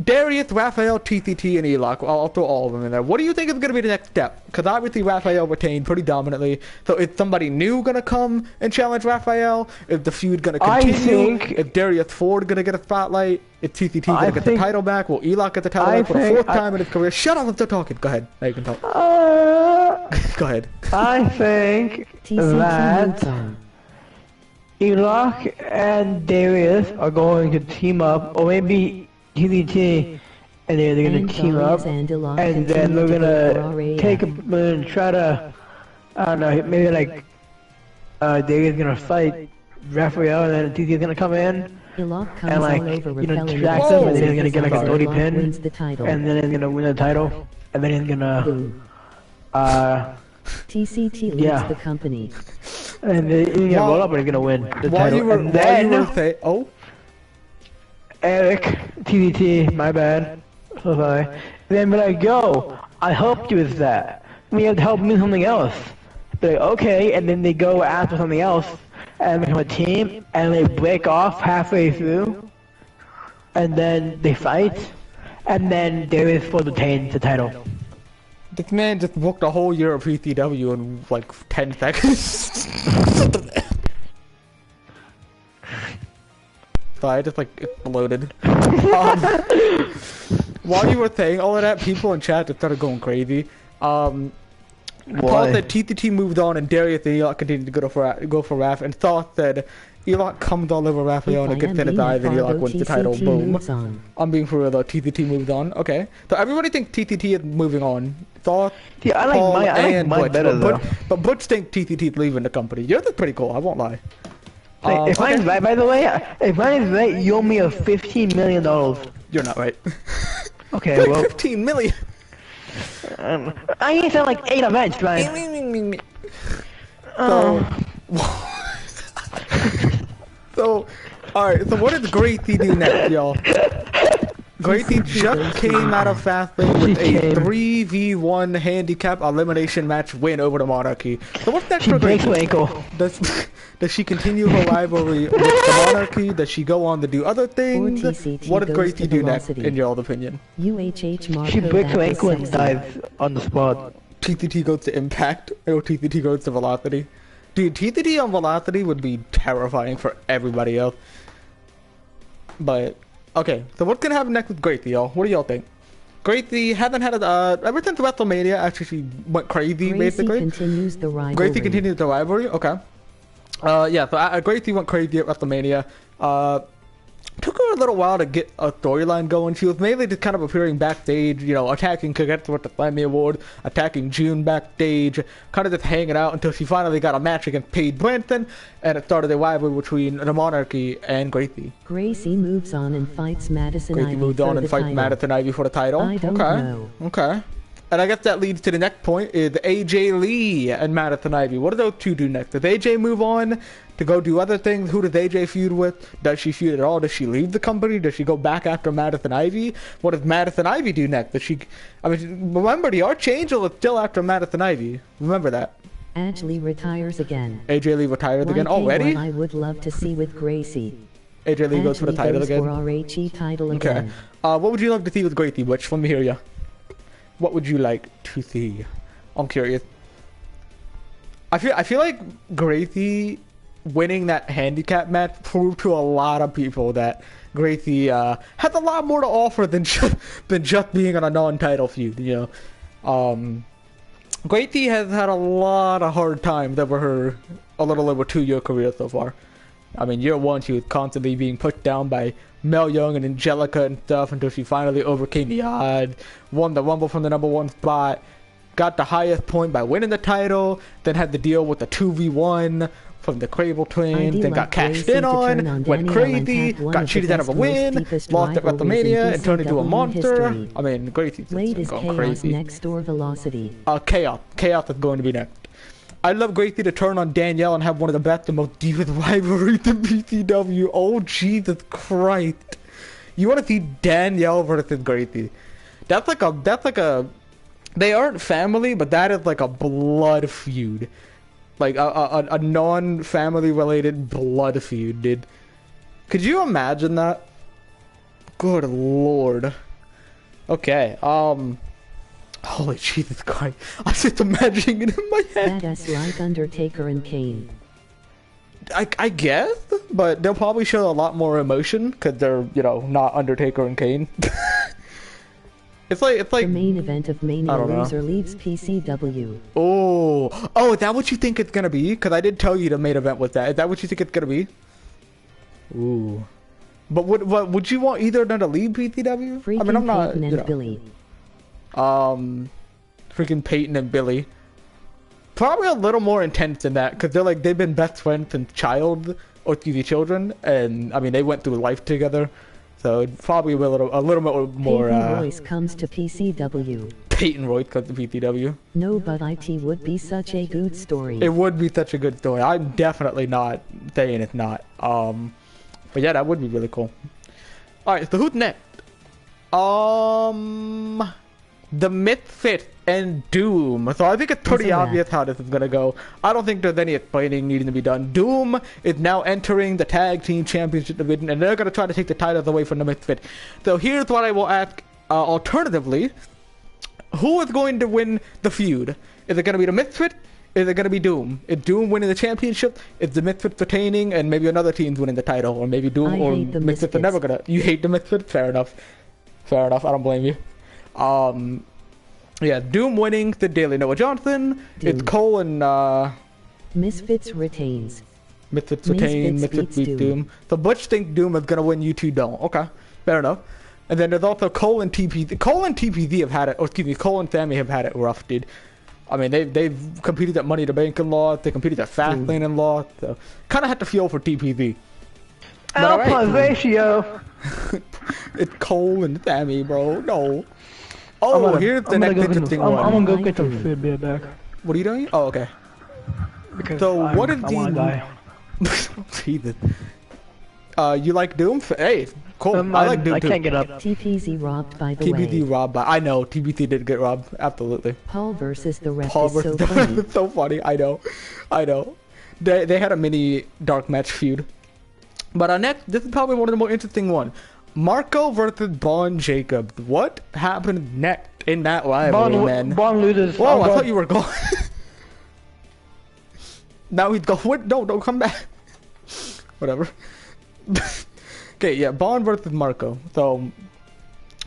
Darius, Raphael, TCT, and Elok. I'll throw all of them in there. What do you think is going to be the next step? Because obviously Raphael retained pretty dominantly. So is somebody new going to come and challenge Raphael? Is the feud going to continue? Is Darius Ford going to get a spotlight? Is TCT going to get the title back? Will Elok get the title back for the fourth time in his career? Shut up, I'm still talking. Go ahead. Now you can talk. Go ahead. I think that Elok and Darius are going to team up, or maybe TDT, and they're gonna team up, and then they're gonna take and try to, I don't know, maybe like, Darius gonna fight Raphael, and then TDT is gonna come in, and like, distract them, and then he's gonna get like a 30 pin, and then he's gonna win the title, and then he's gonna, TCT leads the company. And then he's gonna roll up and he's gonna win the title. And then, Eric, TDT, my bad. So sorry. And then be like, yo, I helped you with that. You have to help me with something else. Be like, okay, and then they go after something else and become a team and they break off halfway through. And then they fight. And then Darius Ford retains the title. This man just booked a whole year of PCW in like 10 seconds. So I just like exploded. While you were saying all of that, people in chat just started going crazy. Paul said TTT moved on and Darius and Elok continued to go for Raph, and Thought said Elok comes all over Raphael and gets in his eyes and Elok wins the title. Boom. I'm being for real though. TTT moved on. Okay. So everybody thinks TTT is moving on. Thought, yeah, I Paul, like mine Butch, better though. But Butch thinks TTT is leaving the company. Yours is pretty cool. I won't lie. If mine's right, by the way, if mine is right, you owe me a $15 million. You're not right. Okay, well. 15 million. I ain't done like 8 events, right? So, alright, so what does Gracie do next, y'all? Gracie just came out of Fastlane with a 3v1 handicap elimination match win over the Monarchy. So what's next for Gracie? She breaks her ankle. Does she continue her rivalry with the Monarchy? Does she go on to do other things? What does Gracie do next, in your opinion? She breaks her ankle and dies on the spot. TCT goes to Impact, or TCT goes to Velocity. Dude, TCT on Velocity would be terrifying for everybody else. But, okay, so what's gonna happen next with Gracie, y'all? What do y'all think? Gracie hasn't had a, ever since WrestleMania, actually she went crazy, basically. Gracie continues the rivalry, okay. Yeah, so Gracie went crazy at WrestleMania. Took her a little while to get a storyline going. She was mainly just kind of appearing backstage, you know, attacking Kageta with the Slammy Award, attacking June backstage, kind of just hanging out until she finally got a match against Paige Branson, and it started a rivalry between the Monarchy and Gracie. Gracie moves on and fights Madison Ivy for the title. I don't know. Okay. And I guess that leads to the next point, is AJ Lee and Madison Ivy. What do those two do next? Does AJ move on to go do other things? Who does AJ feud with? Does she feud at all? Does she leave the company? Does she go back after Madison Ivy? What does Madison Ivy do next? Does she... I mean, remember, the Archangel is still after Madison Ivy. Remember that. AJ Lee retires again. AJ Lee retires again already? I would love to see with Gracie. AJ Lee goes for the title again. For RHE title again. Okay. What would you love to see with Gracie? Which, let me hear you. What would you like to see? I'm curious. I feel like Gracie winning that handicap match proved to a lot of people that Gracie has a lot more to offer than just being on a non-title feud. You know, Gracie has had a lot of hard times over her a little over 2-year career so far. I mean, year 1 she was constantly being pushed down by Mel Young and Angelica and stuff until she finally overcame the odds, won the Rumble from the #1 spot, got the highest point by winning the title, then had to deal with the 2v1 from the Crable twins, then got cashed in on, went crazy, got cheated out of a win, lost at WrestleMania, and turned into a monster. I mean, Gracie's going crazy. Next door velocity. Chaos is going to be next. I'd love Gracie to turn on Danielle and have one of the best and most deepest rivalries in PCW. Oh, Jesus Christ. You want to see Danielle versus Gracie. That's like a... They aren't family, but that is like a blood feud. Like a non-family related blood feud, dude. Could you imagine that? Good Lord. Okay, holy Jesus Christ. I'm just imagining it in my head. Badass like Undertaker and Kane. I guess, but they'll probably show a lot more emotion because they're, you know, not Undertaker and Kane. It's like the main event of Mania loser leaves PCW. Oh, is that what you think it's gonna be? Because I did tell you the main event was that. Is that what you think it's gonna be? Ooh. But would you want either of them to leave PCW? Freaking I mean, I'm not. Peyton and Billy. Freaking Peyton and Billy. Probably a little more intense than that, because they've been best friends since children, and I mean they went through life together, so probably a little bit more. Peyton Royce comes to PCW. Peyton Royce comes to PCW. No, but it would be such a good story. It would be such a good story. I'm definitely not saying it's not. But yeah, that would be really cool. All right, so who's next? The Misfit and Doom. So I think it's pretty obvious how this is going to go. I don't think there's any explaining needing to be done. Doom is now entering the Tag Team Championship division, and they're going to try to take the titles away from the Misfit. So here's what I will ask alternatively. Who is going to win the feud? Is it going to be the Misfit? Is it going to be Doom? Is Doom winning the championship? Is the Misfits retaining and maybe another team's winning the title? Or maybe Doom or Misfits are never going to... You hate the Misfits? Fair enough. Fair enough. I don't blame you. Yeah, Doom winning the Daily Noah Johnson. Doom. It's Cole and Misfits retains. Misfits retain. Misfits beat Doom. So Butch thinks Doom is gonna win. You two don't. Okay, fair enough. And then there's also Cole and TPZ. Cole and TPZ have had it. Or excuse me, Cole and Sammy have had it rough, dude. I mean, they've competed at Money in the Bank and lost. They competed at Fastlane and lost. So kind of had to feel for TPZ. Alpha ratio. It's Cole and Sammy, bro. No. Oh, here's the next interesting one. I'm gonna go get some food, be back. What are you doing? Oh, okay. Because so what is I wanna die. Jesus. You like Doom? Hey, cool. I like Doom too. I can't get up. TPZ robbed by the way. TPZ robbed by... I know, TPZ did get robbed. Absolutely. Paul versus the ref Paul is versus so the funny. It's so funny. I know. They had a mini dark match feud. But next, this is probably one of the more interesting ones. Marco versus Bon Jacobs. What happened next in that rivalry, man? Bon loses. Whoa, I thought you were gone. Now he's going. What? No, don't come back. Whatever. Okay, yeah, Bon versus Marco. So,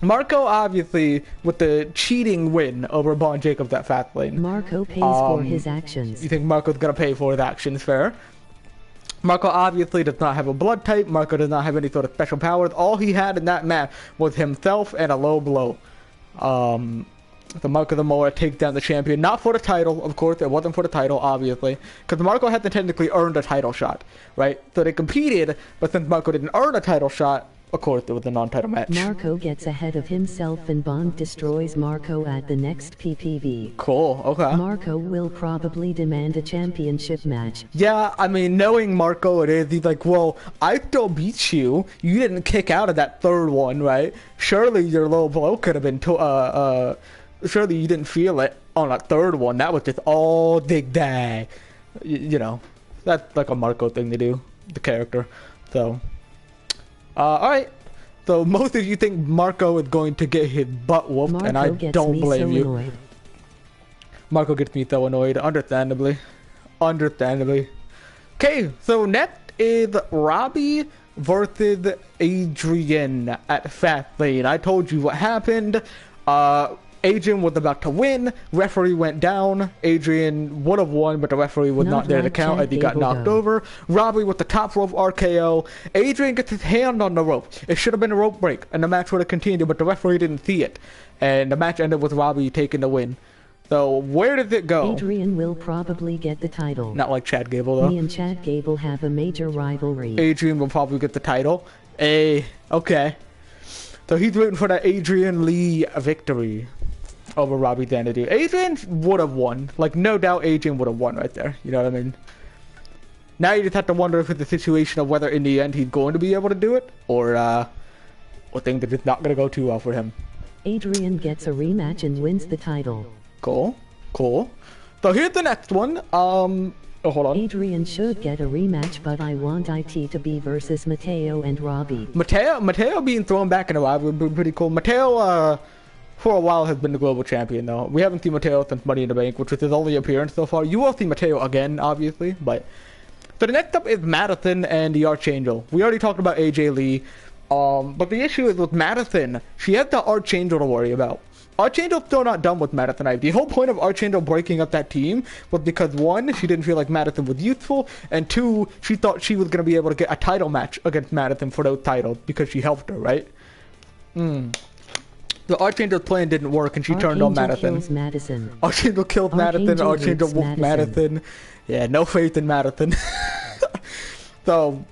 Marco, obviously, with the cheating win over Bon Jacobs at Fastlane. Marco pays for his actions. You think Marco's gonna pay for his actions, fair? Marco obviously does not have a blood type. Marco does not have any sort of special powers. All he had in that match was himself and a low blow. So Marco the Moa takes down the champion. Not for the title, of course. It wasn't for the title, obviously. Because Marco hadn't technically earned a title shot, right? So they competed, but since Marco didn't earn a title shot, of course, it was a non-title match. Marco gets ahead of himself and Bond destroys Marco at the next PPV. Cool, okay. Marco will probably demand a championship match. Yeah, I mean, knowing Marco, he's like, well, I still beat you. You didn't kick out of that third one, right? Surely your low blow could have been, surely you didn't feel it on that third one. That was just all dig day. You know, that's like a Marco thing to do, the character. So, alright. So most of you think Marco is going to get his butt whooped, and I don't blame you. Annoyed. Marco gets me so annoyed, understandably. Understandably. Okay, so next is Robbie versus Adrian at Fastlane. I told you what happened. Adrian was about to win. Referee went down. Adrian would have won, but the referee was not there to count as he got knocked over. Robbie with the top rope RKO. Adrian gets his hand on the rope. It should have been a rope break, and the match would have continued, but the referee didn't see it. And the match ended with Robbie taking the win. So, where did it go? Adrian will probably get the title. Not like Chad Gable, though. Me and Chad Gable have a major rivalry. Adrian will probably get the title. Okay. So, he's waiting for that Adrian Lee victory over Robbie Xanadu. Adrian would have won. Like, no doubt Adrian would have won right there. You know what I mean? Now you just have to wonder if it's a situation of whether in the end he's going to be able to do it, or things are just not going to go too well for him. Adrian gets a rematch and wins the title. Cool. Cool. So here's the next one. Oh, hold on. Adrian should get a rematch, but I want IT to be versus Mateo and Robbie. Mateo being thrown back in a while would be pretty cool. Mateo, for a while, has been the global champion, though. We haven't seen Mateo since Money in the Bank, which was his only appearance so far. You will see Mateo again, obviously, but... So the next up is Madison and the Archangel. We already talked about AJ Lee, but the issue is with Madison, she has the Archangel to worry about. Archangel's still not done with Madison Ive. The whole point of Archangel breaking up that team was because, one, she didn't feel like Madison was useful, and two, she thought she was going to be able to get a title match against Madison for those titles because she helped her, right? The Archangel's plan didn't work, and she turned on Madison. Archangel killed Madison. Archangel whooped Madison. Yeah, no faith in Madison. So...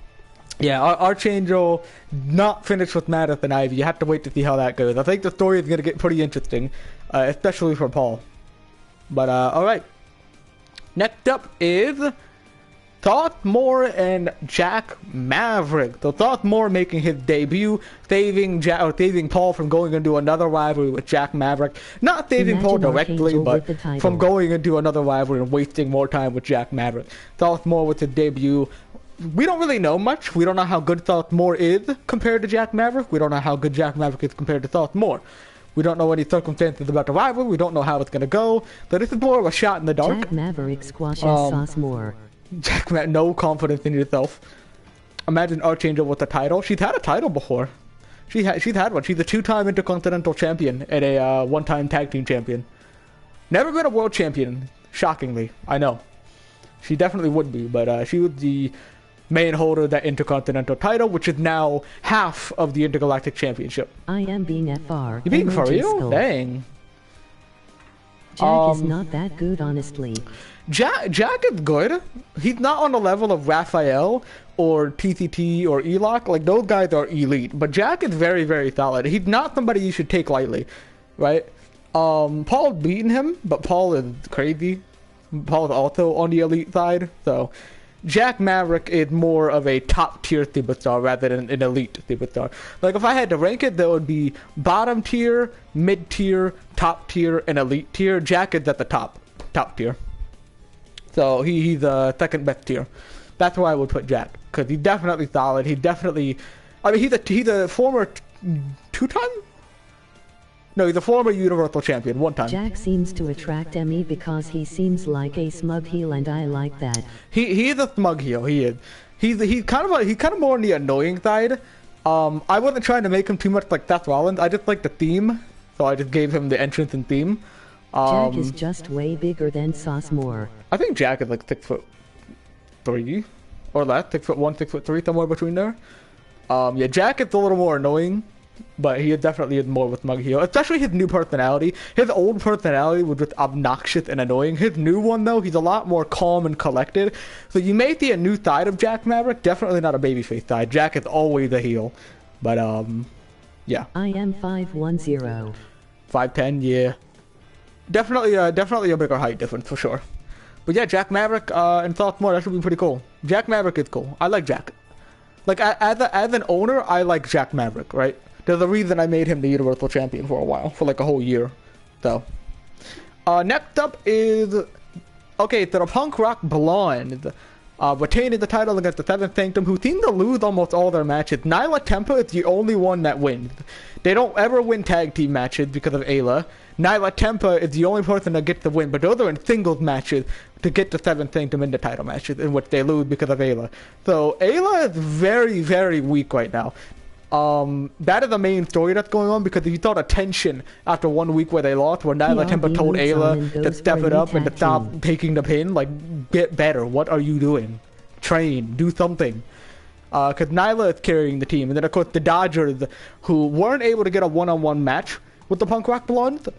yeah, Archangel not finished with Madison Ivy. You have to wait to see how that goes. I think the story is going to get pretty interesting, especially for Paul. But, alright. Next up is Moore and Jack Maverick. So Moore making his debut, saving Paul from going into another rivalry with Jack Maverick. Not saving Paul directly, but from going into another rivalry and wasting more time with Jack Maverick. Moore with his debut. We don't really know much. We don't know how good Moore is compared to Jack Maverick. We don't know how good Jack Maverick is compared to Moore. We don't know any circumstances about the rivalry. We don't know how it's going to go. But this is more of a shot in the dark. Jack Maverick squashes Sauce Moore. Jack Maverick, no confidence in yourself. Imagine Archangel with the title. She's had a title before. She's had one. She's a two-time Intercontinental Champion and a one-time Tag Team Champion. Never been a World Champion, shockingly. I know. She definitely would be, but she was the main holder of that Intercontinental title, which is now half of the Intergalactic Championship. I am being FR. You being for real? Dang. Jack is not that good, honestly. Jack is good. He's not on the level of Raphael or TCT or Elock. Like, those guys are elite. But Jack is very, very solid. He's not somebody you should take lightly, right? Paul's beaten him, but Paul is crazy. Paul is also on the elite side, so... Jack Maverick is more of a top-tier superstar rather than an elite superstar. Like, if I had to rank it, there would be bottom tier, mid-tier, top tier, and elite tier. Jack is at the top tier. So, he's a second best tier. That's where I would put Jack, because he's definitely solid. He's definitely... I mean, he's a former two-time? No, he's a former Universal Champion, one time. Jack seems to attract Emmy because he seems like a smug heel, and I like that. He is a smug heel. He is. He's kind of more on the annoying side. I wasn't trying to make him too much like Seth Rollins. I just like the theme, so I just gave him the entrance and theme. Jack is just way bigger than Sauce Moore. I think Jack is like 6'3" or less, 6'1", 6'3", somewhere between there. Yeah, Jack is a little more annoying. But he definitely is more with Mug Heel, especially his new personality. His old personality was just obnoxious and annoying. His new one, though, he's a lot more calm and collected. So you may see a new side of Jack Maverick, definitely not a babyface side. Jack is always a heel. But yeah. I am 510. 5'10", yeah. Definitely a bigger height difference for sure. But yeah, Jack Maverick and Thothmore, that should be pretty cool. Jack Maverick is cool. I like Jack. Like as an owner, I like Jack Maverick, right? There's a reason I made him the Universal Champion for a while, for like a whole year. So, next up is okay, the Punk Rock Blonde. Retaining the title against the Seventh Sanctum, who seem to lose almost all their matches. Nyla Tempa is the only one that wins. They don't ever win tag team matches because of Ayla. Nyla Tempa is the only person that gets the win, but those are in singles matches to get the Seventh Sanctum into title matches, in which they lose because of Ayla. So Ayla is very, very weak right now. That is the main story that's going on, because if you saw the tension after 1 week where they lost, where Nyla Tempa told Ayla to step it up and to stop taking the pin, like, get better, what are you doing? Train, do something. Because Nyla is carrying the team, and then of course the Dodgers, who weren't able to get a one-on-one match with the Punk Rock Blondes,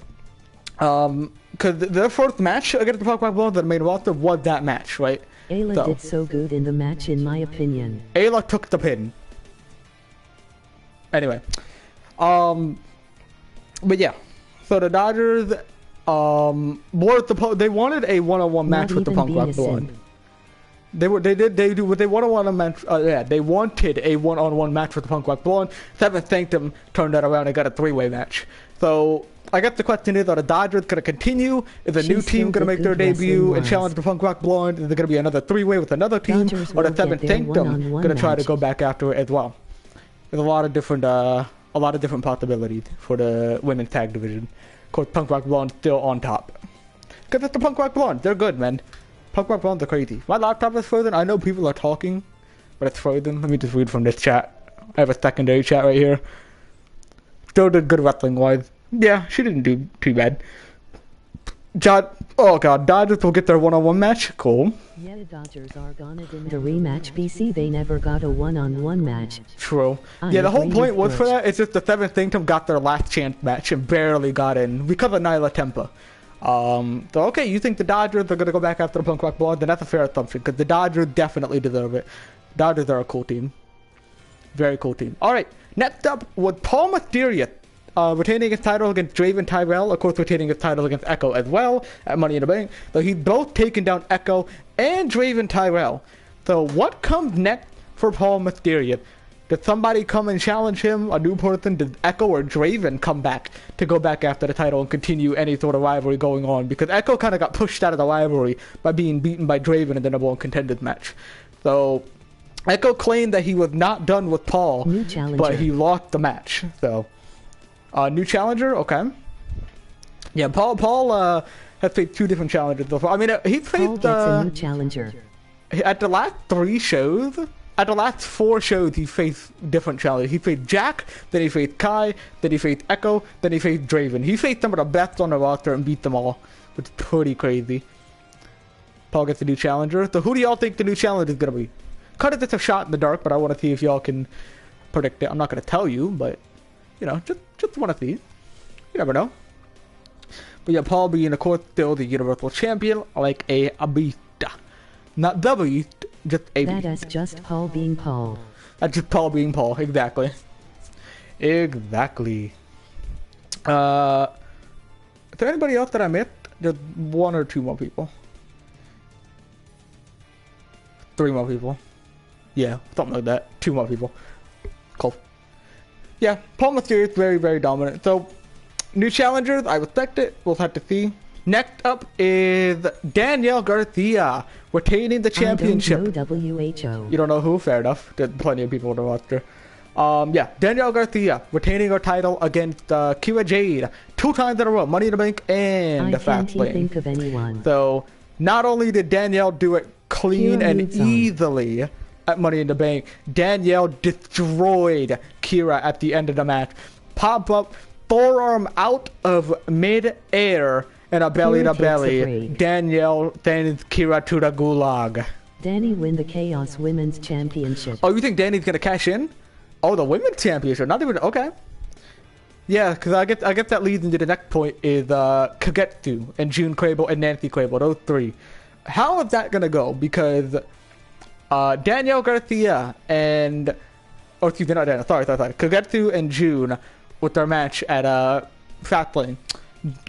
because their first match against the Punk Rock Blondes that made roster was that match, right? Ayla did so good in the match, in my opinion. Ayla took the pin. Anyway, but yeah, so the Dodgers, they wanted a one-on-one match with the Punk Rock Blonde. They wanted a one-on-one match with the Punk Rock Blonde. Seventh Sanctum turned that around and got a three-way match. So I guess the question is, are the Dodgers going to continue? Is a new team going to make their debut and challenge the Punk Rock Blonde? Is there going to be another three-way with another team, or the Seventh Sanctum going to try to go back after it as well? There's a lot of different possibilities for the women's tag division. Of course, Punk Rock Blonde still on top. Because it's the Punk Rock Blonde. They're good, man. Punk Rock Blondes are crazy. My laptop is frozen. I know people are talking, but it's frozen. Let me just read from this chat. I have a secondary chat right here. Still did good wrestling-wise. Yeah, she didn't do too bad. Oh god, Dodgers will get their one-on-one match? Cool. Yeah, the Dodgers are gonna do the rematch. BC, they never got a one-on-one match. True. Yeah, the whole point was for that, it's just the Seventh Sanctum got their last chance match and barely got in because of Nyla Tempa. So okay, you think the Dodgers are gonna go back after the Punk Rock Blonde? Then that's a fair assumption, because the Dodgers definitely deserve it. Dodgers are a cool team. Very cool team. Alright, next up was Paul Mysterious. Retaining his title against Draven Tyrell, of course retaining his title against Echo as well at Money in the Bank. So he's both taken down Echo and Draven Tyrell. So what comes next for Paul Mysterious? Does somebody come and challenge him, a new person? Does Echo or Draven come back to go back after the title and continue any sort of rivalry going on? Because Echo kind of got pushed out of the rivalry by being beaten by Draven in the number one contenders match. So Echo claimed that he was not done with Paul, but he lost the match. So new challenger, okay. Yeah, Paul has faced two different challengers so far. I mean, he faced a new challenger. At the last 3 shows. At the last 4 shows, he faced different challengers. He faced Jack, then he faced Kai, then he faced Echo, then he faced Draven. He faced some of the best on the roster and beat them all, which is pretty crazy. Paul gets a new challenger. So who do y'all think the new challenger is gonna be? Cut it, it's a shot in the dark, but I want to see if y'all can predict it. I'm not gonna tell you, but you know, just want to see. You never know. But yeah, Paul being, of course, still the Universal Champion, like a beast. Not the beast, just a beast. That's just Paul being Paul. That's just Paul being Paul, exactly. Exactly. Is there anybody else that I missed? Just 1 or 2 more people. 3 more people. Yeah, something like that. 2 more people. Cool. Yeah, Paul Mysterious, very, very dominant. So, new challengers, I respect it. We'll have to see. Next up is Danielle Garcia, retaining the championship. I don't know WHO. You don't know who? Fair enough. There's plenty of people on the roster. Yeah, Danielle Garcia, retaining her title against Kira Jade 2 times in a row. Money in the Bank and the Fastlane. I can't think of anyone. So, not only did Danielle do it clean and easily at Money in the Bank, Danielle destroyed Kira at the end of the match. Pop up, forearm out of mid-air, and a belly-to-belly. Danielle sends Kira to the gulag. Danny win the Chaos Women's Championship. Oh, you think Danny's gonna cash in? Oh, the Women's Championship, not even, okay. Yeah, because I get that leads into the next point is Kagetsu and June Crable and Nancy Crable, those 3. How is that gonna go? Because Danielle Garcia and Oh, excuse me, not Daniel. Sorry. Kagetsu and June with their match at Fastlane.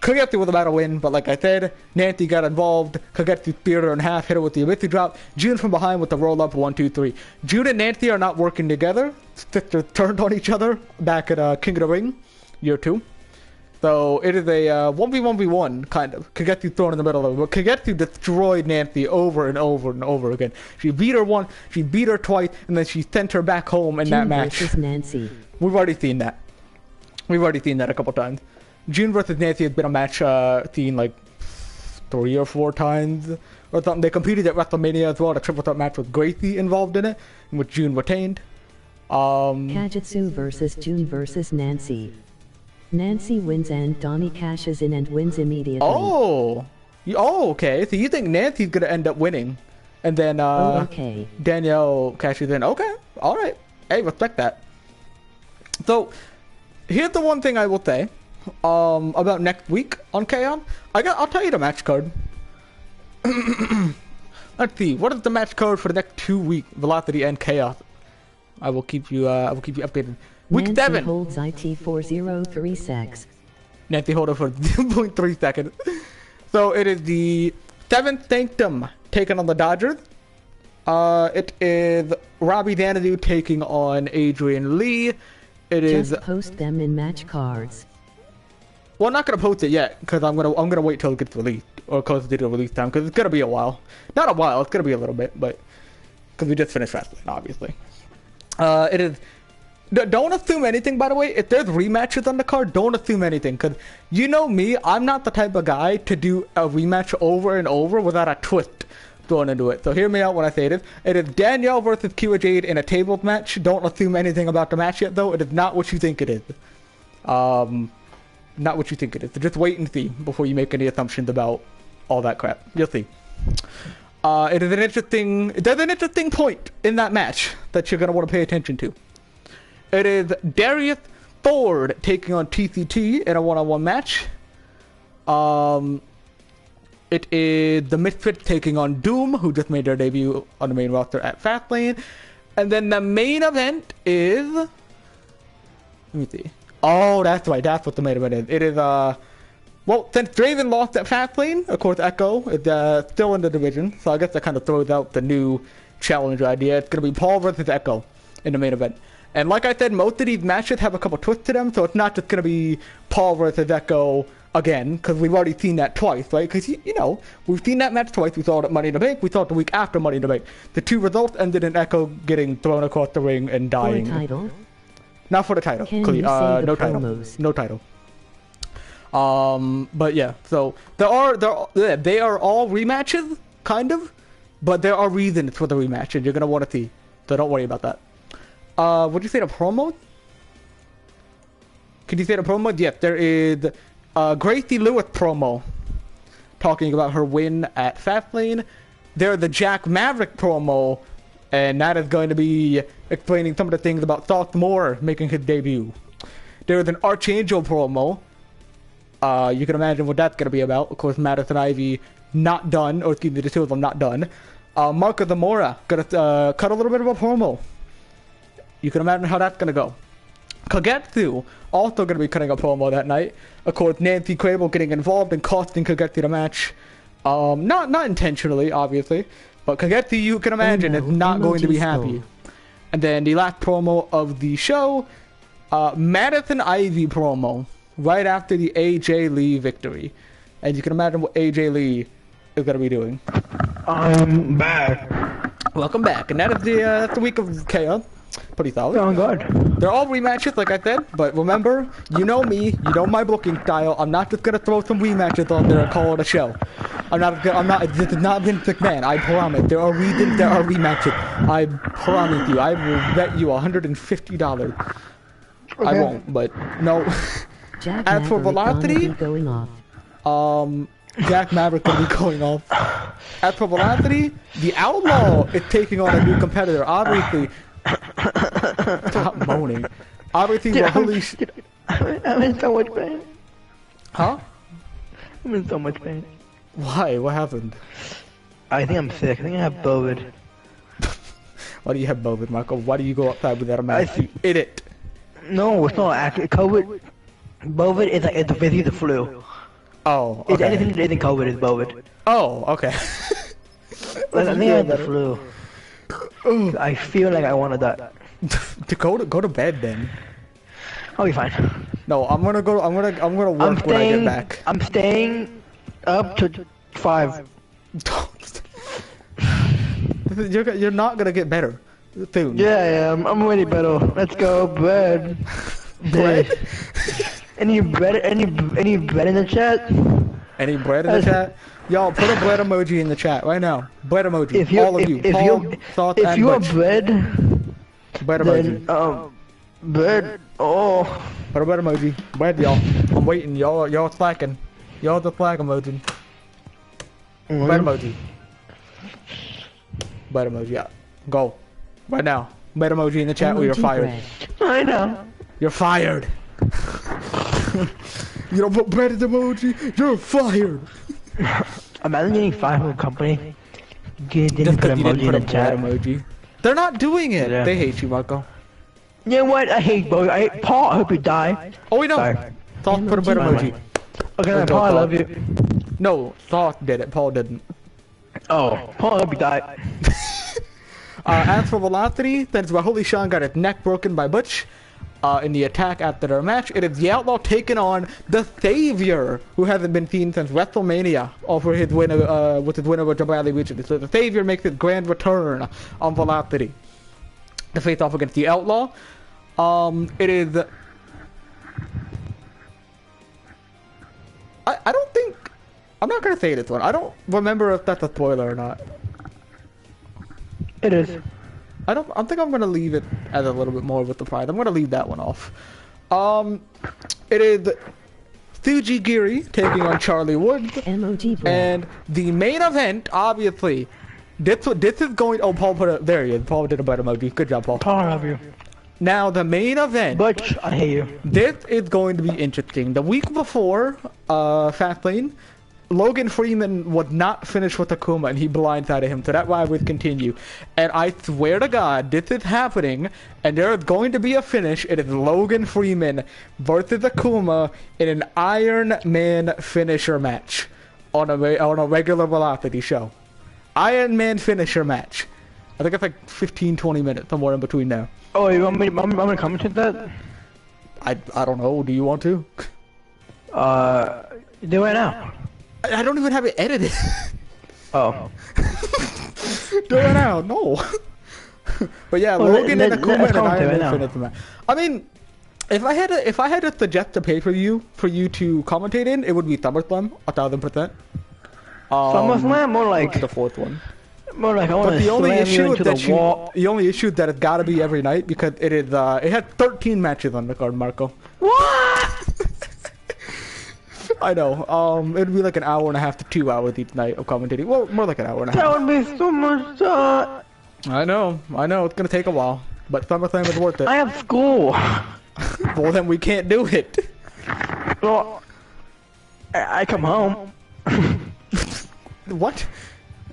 Kagetsu was about to win, but like I said, Nancy got involved. Kagetsu speared her in half, hit her with the Amitsu drop. June from behind with the roll up 1, 2, 3. June and Nancy are not working together. Sisters turned on each other back at King of the Ring, year 2. So it is a 1v1v1 kind of. Kagetsu thrown in the middle of it, but Kagetsu destroyed Nancy over and over and over again. She beat her once, she beat her twice, and then she sent her back home in that match. Versus Nancy. We've already seen that. We've already seen that a couple times. June versus Nancy has been a match seen like 3 or 4 times or something. They competed at WrestleMania as well, a triple threat match with Gracie involved in it, in which June retained. Kagetsu versus June versus Nancy. Nancy wins and Donnie cashes in and wins immediately. Oh, okay. So you think Nancy's gonna end up winning, and then okay. Danielle cashes in. Okay, all right. Hey, respect that. So here's the one thing I will say. About next week on K-On! I'll tell you the match card. Let's see, what is the match card for the next 2 weeks? Velocity and Chaos. I will keep you updated. Week Nancy 7. holds IT for 0.3 secs. Nancy hold it for 0.3 seconds. So it is the 7th Sanctum taking on the Dodgers. It is Robbie Danadu taking on Adrian Lee. It is Just post them in match cards. Well, I'm not gonna post it yet because I'm gonna wait till it gets released or close to the release time because it's gonna be a while. Not a while, it's gonna be a little bit, but because we just finished Fastlane, obviously. It is. Don't assume anything, by the way. If there's rematches on the card, don't assume anything because you know me, I'm not the type of guy to do a rematch over and over without a twist thrown into it. So hear me out when I say this. It is Danielle versus Kira Jade in a tables match. Don't assume anything about the match yet, though. It is not what you think it is. Not what you think it is. So just wait and see before you make any assumptions about all that crap. You'll see. It is an interesting. There's an interesting point in that match that you're gonna want to pay attention to. It is Darius Ford taking on TCT in a one-on-one match. It is the Misfits taking on Doom, who just made their debut on the main roster at Fastlane, and then the main event is. Let me see. Oh, that's right. That's what the main event is. It is, well, since Draven lost at Fastlane, of course, Echo is still in the division. So I guess that kind of throws out the new challenger idea. It's going to be Paul versus Echo in the main event. And like I said, most of these matches have a couple twists to them. So it's not just going to be Paul versus Echo again, because we've already seen that twice, right? Because, you know, we've seen that match twice. We saw it at Money in the Bank. We saw it the week after Money in the Bank. The 2 results ended in Echo getting thrown across the ring and dying. For a title? Not for the title. No title. No title. But yeah, so they are all rematches, kind of, but there are reasons for the rematch, and you're gonna want to see. So don't worry about that. Would you say the promo? Could you say the promo? Yes, there is Gracie Lewis promo talking about her win at Fastlane. There's the Jack Maverick promo. And that is going to be explaining some of the things about Seth Moore making his debut. There is an Archangel promo. You can imagine what that's going to be about. Of course, Madison Ivy not done, or excuse me, the 2 of them not done. Marco Zamora going to cut a little bit of a promo. You can imagine how that's going to go. Kagetsu also going to be cutting a promo that night. Of course, Nancy Crable getting involved and costing Kagetsu the match. Not intentionally, obviously. But Kagetsu, you can imagine, is not going to be happy. And then the last promo of the show, Madison Ivy promo, right after the AJ Lee victory. And you can imagine what AJ Lee is going to be doing. I'm back. Welcome back. And that is that's the week of Chaos. Pretty solid. Oh, good. They're all rematches, like I said, but remember, you know me, you know my booking style. I'm not just gonna throw some rematches on there and call it a show. I'm not, this is not Vince McMahon, I promise. There are reasons, there are rematches. I promise you, I will bet you $150. Okay. I won't, but no. Jack As for Velocity, going off. Jack Maverick gonna be going off. As for Velocity, the Outlaw is taking on a new competitor, obviously. Stop moaning. Obviously, I'm in so much pain. Huh? I'm in so much pain. Why? What happened? I think I'm sick. I think I have COVID. Why do you have COVID, Michael? Why do you go outside without a mask? You idiot. No, it's not actually COVID. COVID is like it's basically the flu. Oh, okay. It's anything that isn't COVID is COVID. Oh, okay. I think I have the flu. I feel like I want to die. To go to bed then. I'll be fine. No, I'm gonna work when I get back. I'm staying up to 5. You're not gonna get better soon. Yeah, I'm already better. Let's go bed. Bread? Any bread in the chat? Any bread in the chat? Y'all, put a bread emoji in the chat right now. Bread emoji. All of you. Paul, Thought, if and you are Butch. bread, Bread emoji. bread. Oh. Put a bread emoji. Bread, y'all. I'm waiting. Y'all slacking. Y'all the flag emoji. Bread emoji. Bread emoji. Yeah. Go. Right now. Bread emoji in the chat or you're fired. I know. You're fired. You don't put bread emoji. You're fired. Imagine getting fired from a company. Didn't put emoji in the chat. Emoji. They're not doing it. Yeah. They hate you, Marco. You know what? I hate both. Paul, I hope you die. Oh, we know. Sorry. Thoth put a bread emoji. Okay, Paul, I love you. No, Thoth did it. Paul didn't. Oh, Paul, I hope you die. As for velocity, that's why Holy Sean got his neck broken by Butch. In the attack after their match, it is the Outlaw taking on the Savior, who hasn't been seen since WrestleMania, over his win with his win over Bradley Richards. So the Savior makes his grand return on Velocity to face off against the Outlaw. It is. I don't think. I'm not gonna say this one. I don't remember if that's a spoiler or not. It is. I think I'm gonna leave it as a little bit more with the pride. I'm gonna leave that one off. It is Tsuji Giri taking on Charlie Woods, and the main event, obviously, this is going. Oh, Paul put it there. He is. Paul did a better emoji. Good job, Paul. Paul, I love you. Now the main event. Butch, I hate you. This is going to be interesting. The week before, Fastlane, Logan Freeman was not finished with Akuma and he blindsided him, so that why would continue. And I swear to God, this is happening, and there is going to be a finish. It is Logan Freeman versus Akuma in an Iron Man finisher match on a regular Velocity show. Iron Man finisher match. I think it's like 15-20 minutes, somewhere in between now. Oh, you want me to commentate that? I don't know. Do you want to? Do it now. I don't even have it edited. Oh. Do it now, no. But yeah, well, Logan and Akuma and Iron Man finished the match. I mean, if I had to suggest a pay-per-view for you to commentate in, it would be SummerSlam, 1000%. SummerSlam, more like the fourth one. More like I want to slam you into the wall. The only issue is that it's got to be every night because it is. It had 13 matches on the card, Marco. What? I know. It'd be like an hour and a half to 2 hours each night of commentating. Well, more like an hour and a half. That would be so much time. I know. It's gonna take a while, but SummerSlam is worth it. I have school. Well, then we can't do it. Well, I come home. What?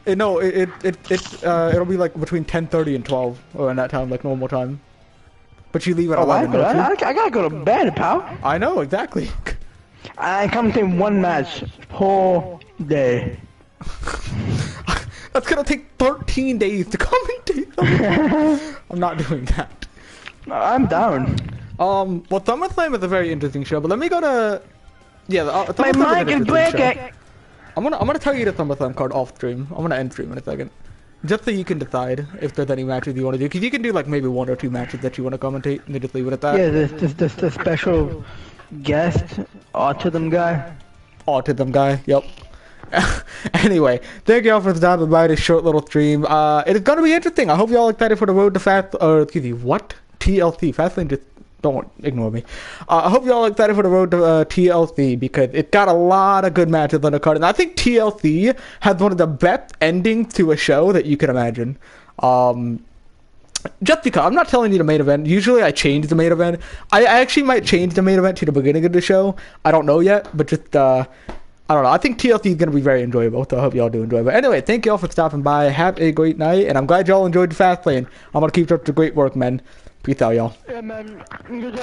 No, it'll be like between 10:30 and 12, or in that time, like normal time. But you leave at 11. I gotta go to bed, pal. I know exactly. I commentate one match whole day. That's gonna take 13 days to commentate. I'm not doing that. I'm down. Well, SummerSlam is a very interesting show, but let me go to. Yeah, my mic is breaking. I'm gonna tell you the SummerSlam card off stream. I'm gonna end stream in a second, just so you can decide if there's any matches you want to do. Because you can do like maybe 1 or 2 matches that you want to commentate, and then just leave it at that. Yeah, the special guest, autism guy. Autism guy. Yep. Anyway, thank y'all for stopping by this short little stream. It is gonna be interesting. I hope y'all excited for the road to TLC. Fastlane just. Don't ignore me. I hope y'all excited for the road to TLC because it got a lot of good matches on the card, and I think TLC has one of the best endings to a show that you can imagine. Just because I'm not telling you the main event. Usually I change the main event. I actually might change the main event to the beginning of the show. I don't know yet, but just I don't know. I think TLC is going to be very enjoyable, so I hope y'all do enjoy. But anyway, thank y'all for stopping by. Have a great night, and I'm glad y'all enjoyed the Fastlane. I'm going to keep up the great work, man. Peace out, y'all. Yeah, man. Good job.